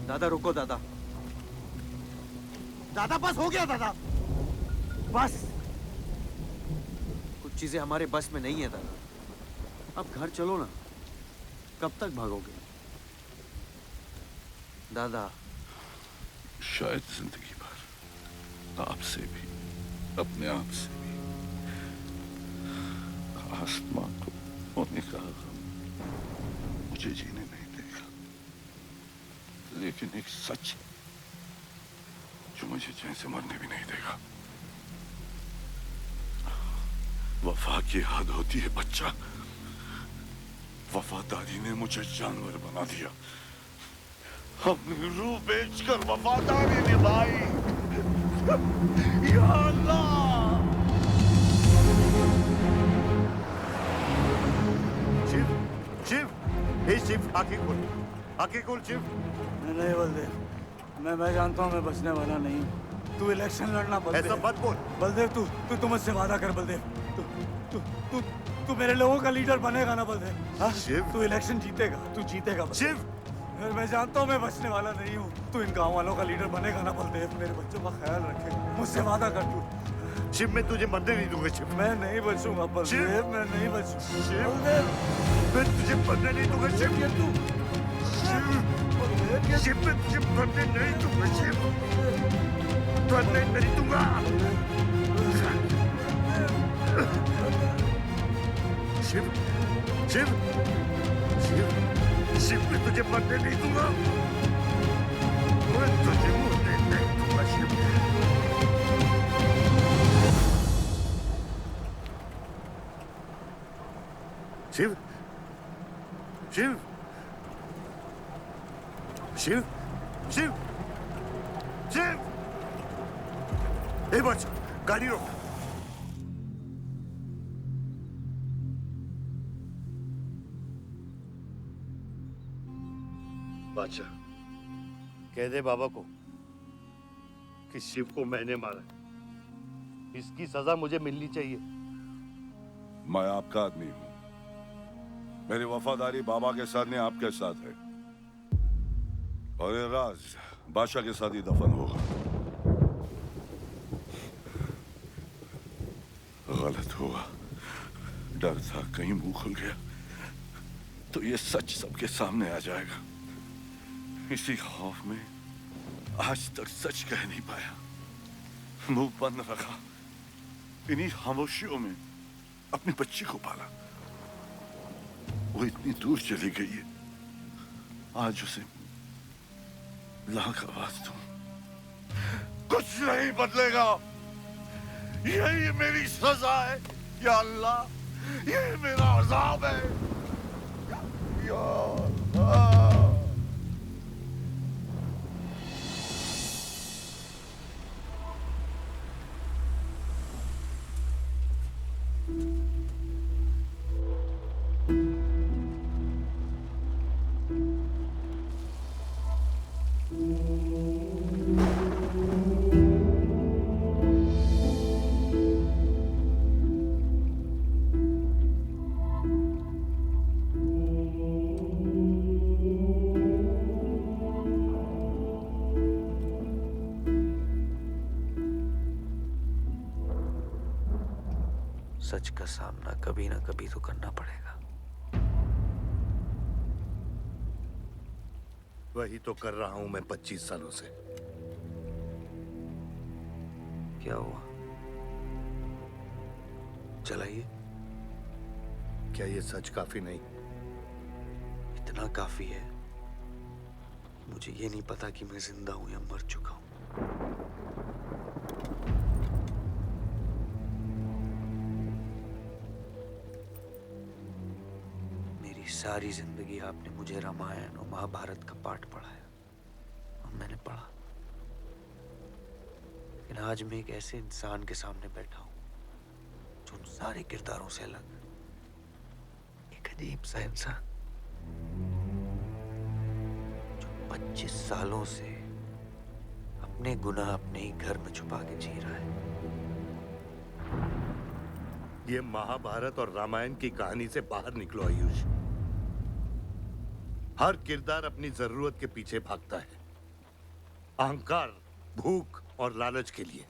दादा रुको दादा। दादा बस हो गया दादा, बस। कुछ चीजें हमारे बस में नहीं है दादा। अब घर चलो ना, कब तक भागोगे दादा? शायद जिंदगी भर आपसे भी, अपने आप से भी। आसमां को होने का गम मुझे जीने नहीं देगा, लेकिन एक सच जो मुझे चैन से मरने भी नहीं देगा। वफा की हद होती है बच्चा। वफादारी ने मुझे जानवर बना दिया। हमने रूह बेचकर वफादारी निभाई। या अल्लाह! शिव, शिव, हे शिव, आंखें खोल, आंखें खोल शिव। नहीं बलदेव, मैं जानता हूँ मैं बचने वाला नहीं हूँ। तू इलेक्शन लड़ना बलदेव। ऐसा मत बोल। बलदेव तू मुझसे वादा कर बलदेव। तू मेरे लोगों का लीडर बनेगा ना बलदेव? शिव, तू इलेक्शन जीतेगा, तू जीतेगा शिव। मैं जानता हूँ मैं बचने वाला नहीं हूँ। तू इन गांव वालों का लीडर बनेगा ना बलदेव? मेरे बच्चों का ख्याल रखेगा, मुझसे वादा कर तू। शिव, मैं तुझे मरने नहीं दूंगा शिव। मैं नहीं बचूंगा बलदेव, मैं नहीं बचूंगा शिव, मैं तुझे मरने नहीं दूंगा शिव। शिव, मैं तुझे मरने नहीं दूंगा शिव। मरने नहीं दूंगा। शिव, शिव, शिव, शिव, मैं तुझे मरने नहीं दूंगा। मैं तुझे मरने नहीं दूंगा शिव। शिव, शिव, शिव, शिव, शिव। ए बच, गाड़ी रोक। बादशाह, कह दे बाबा को कि शिव को मैंने मारा। इसकी सजा मुझे मिलनी चाहिए। मैं आपका आदमी हूं। मेरी वफादारी बाबा के साथ नहीं, आपके साथ है। और ये राज बादशाह के साथ ही दफन होगा। गलत हुआ, डर था कहीं मुंह खुल गया तो ये सच सबके सामने आ जाएगा। इसी खौफ में आज तक सच कह नहीं पाया, मुंह बंद रखा। इन्हीं खामोशियों में अपनी बच्ची को पाला। वो इतनी दूर चली गई है, आज उसे लाख आवाज दूं, कुछ नहीं बदलेगा। यही मेरी सजा है या अल्लाह, यही मेरा अज़ाब है या अल्लाह। सच का सामना कभी ना कभी तो करना पड़ेगा। वही तो कर रहा हूं मैं 25 सालों से। क्या हुआ? चलाइए। क्या ये सच काफी नहीं? इतना काफी है। मुझे ये नहीं पता कि मैं जिंदा हूं या मर चुका हूं। मेरी सारी जिंदगी आपने मुझे रामायण और महाभारत का पाठ पढ़ाया और मैंने पढ़ा। लेकिन आज मैं एक ऐसे इंसान के सामने बैठा हूं जो उन सारे किरदारों से अलग, एक अजीब सा इंसान जो 25 सालों से अपने गुनाह अपने ही घर में छुपा के जी रहा है। ये महाभारत और रामायण की कहानी से बाहर निकलो आयुष। हर किरदार अपनी जरूरत के पीछे भागता है, अहंकार, भूख और लालच के लिए।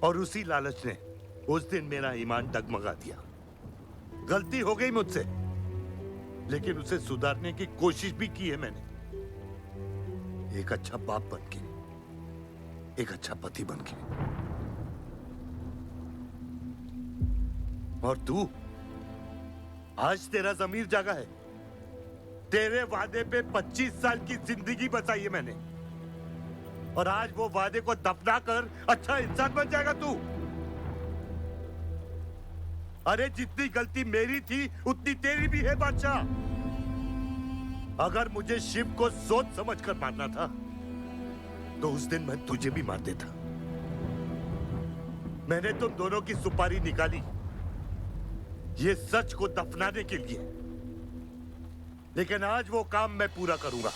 और उसी लालच ने उस दिन मेरा ईमान डगमगा दिया। गलती हो गई मुझसे, लेकिन उसे सुधारने की कोशिश भी की है मैंने। एक अच्छा बाप बन के, एक अच्छा पति बन के। और तू, आज तेरा ज़मीर जागा है। तेरे वादे पे 25 साल की जिंदगी बचाई है मैंने, और आज वो वादे को दफना कर अच्छा इंसान बन जाएगा तू। अरे जितनी गलती मेरी थी उतनी तेरी भी है बादशाह। अगर मुझे शिव को सोच समझ कर मारना था तो उस दिन मैं तुझे भी मार देता। मैंने तुम दोनों की सुपारी निकाली ये सच को दफनाने के लिए, लेकिन आज वो काम मैं पूरा करूंगा।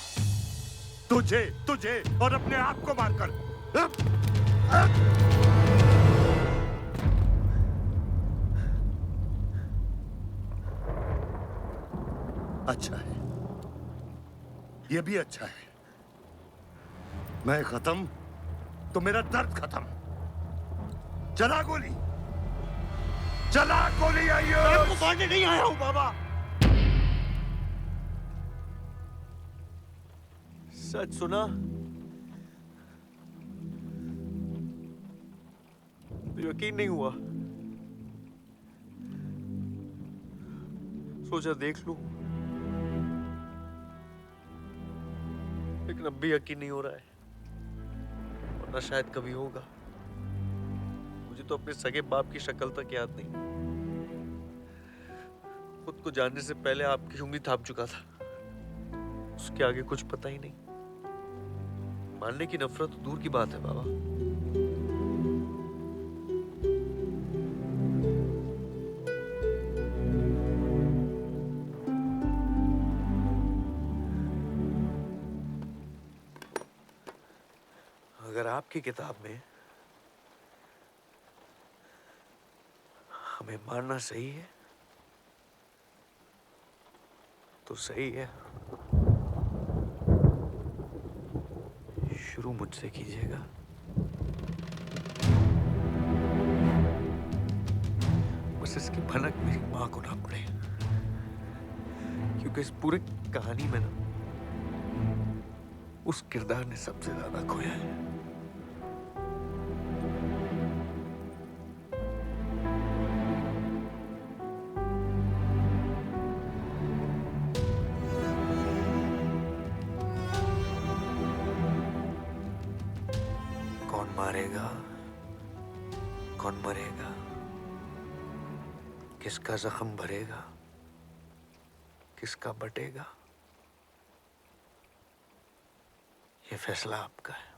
तुझे और अपने आप को मारकर। अच्छा है, ये भी अच्छा है। मैं खत्म तो मेरा दर्द खत्म। चला गोली, चला गोली। आइए, आपको मारने नहीं आया हूं बाबा। सच सुना तो यकीन नहीं हुआ। सोचा देख लूं, लेकिन अब भी यकीन नहीं हो रहा है, वरना शायद कभी होगा। मुझे तो अपने सगे बाप की शक्ल तक याद नहीं। खुद को जानने से पहले आपकी उंगली थाप चुका था, उसके आगे कुछ पता ही नहीं। मानने की नफरत तो दूर की बात है बाबा। अगर आपकी किताब में हमें मारना सही है तो सही है। शुरू मुझसे कीजिएगा। बस इसकी भनक मेरी मां को ना पड़े, क्योंकि इस पूरी कहानी में ना उस किरदार ने सबसे ज्यादा खोया है। कौन मारेगा, कौन मरेगा, किसका जख्म भरेगा, किसका बटेगा, ये फैसला आपका है।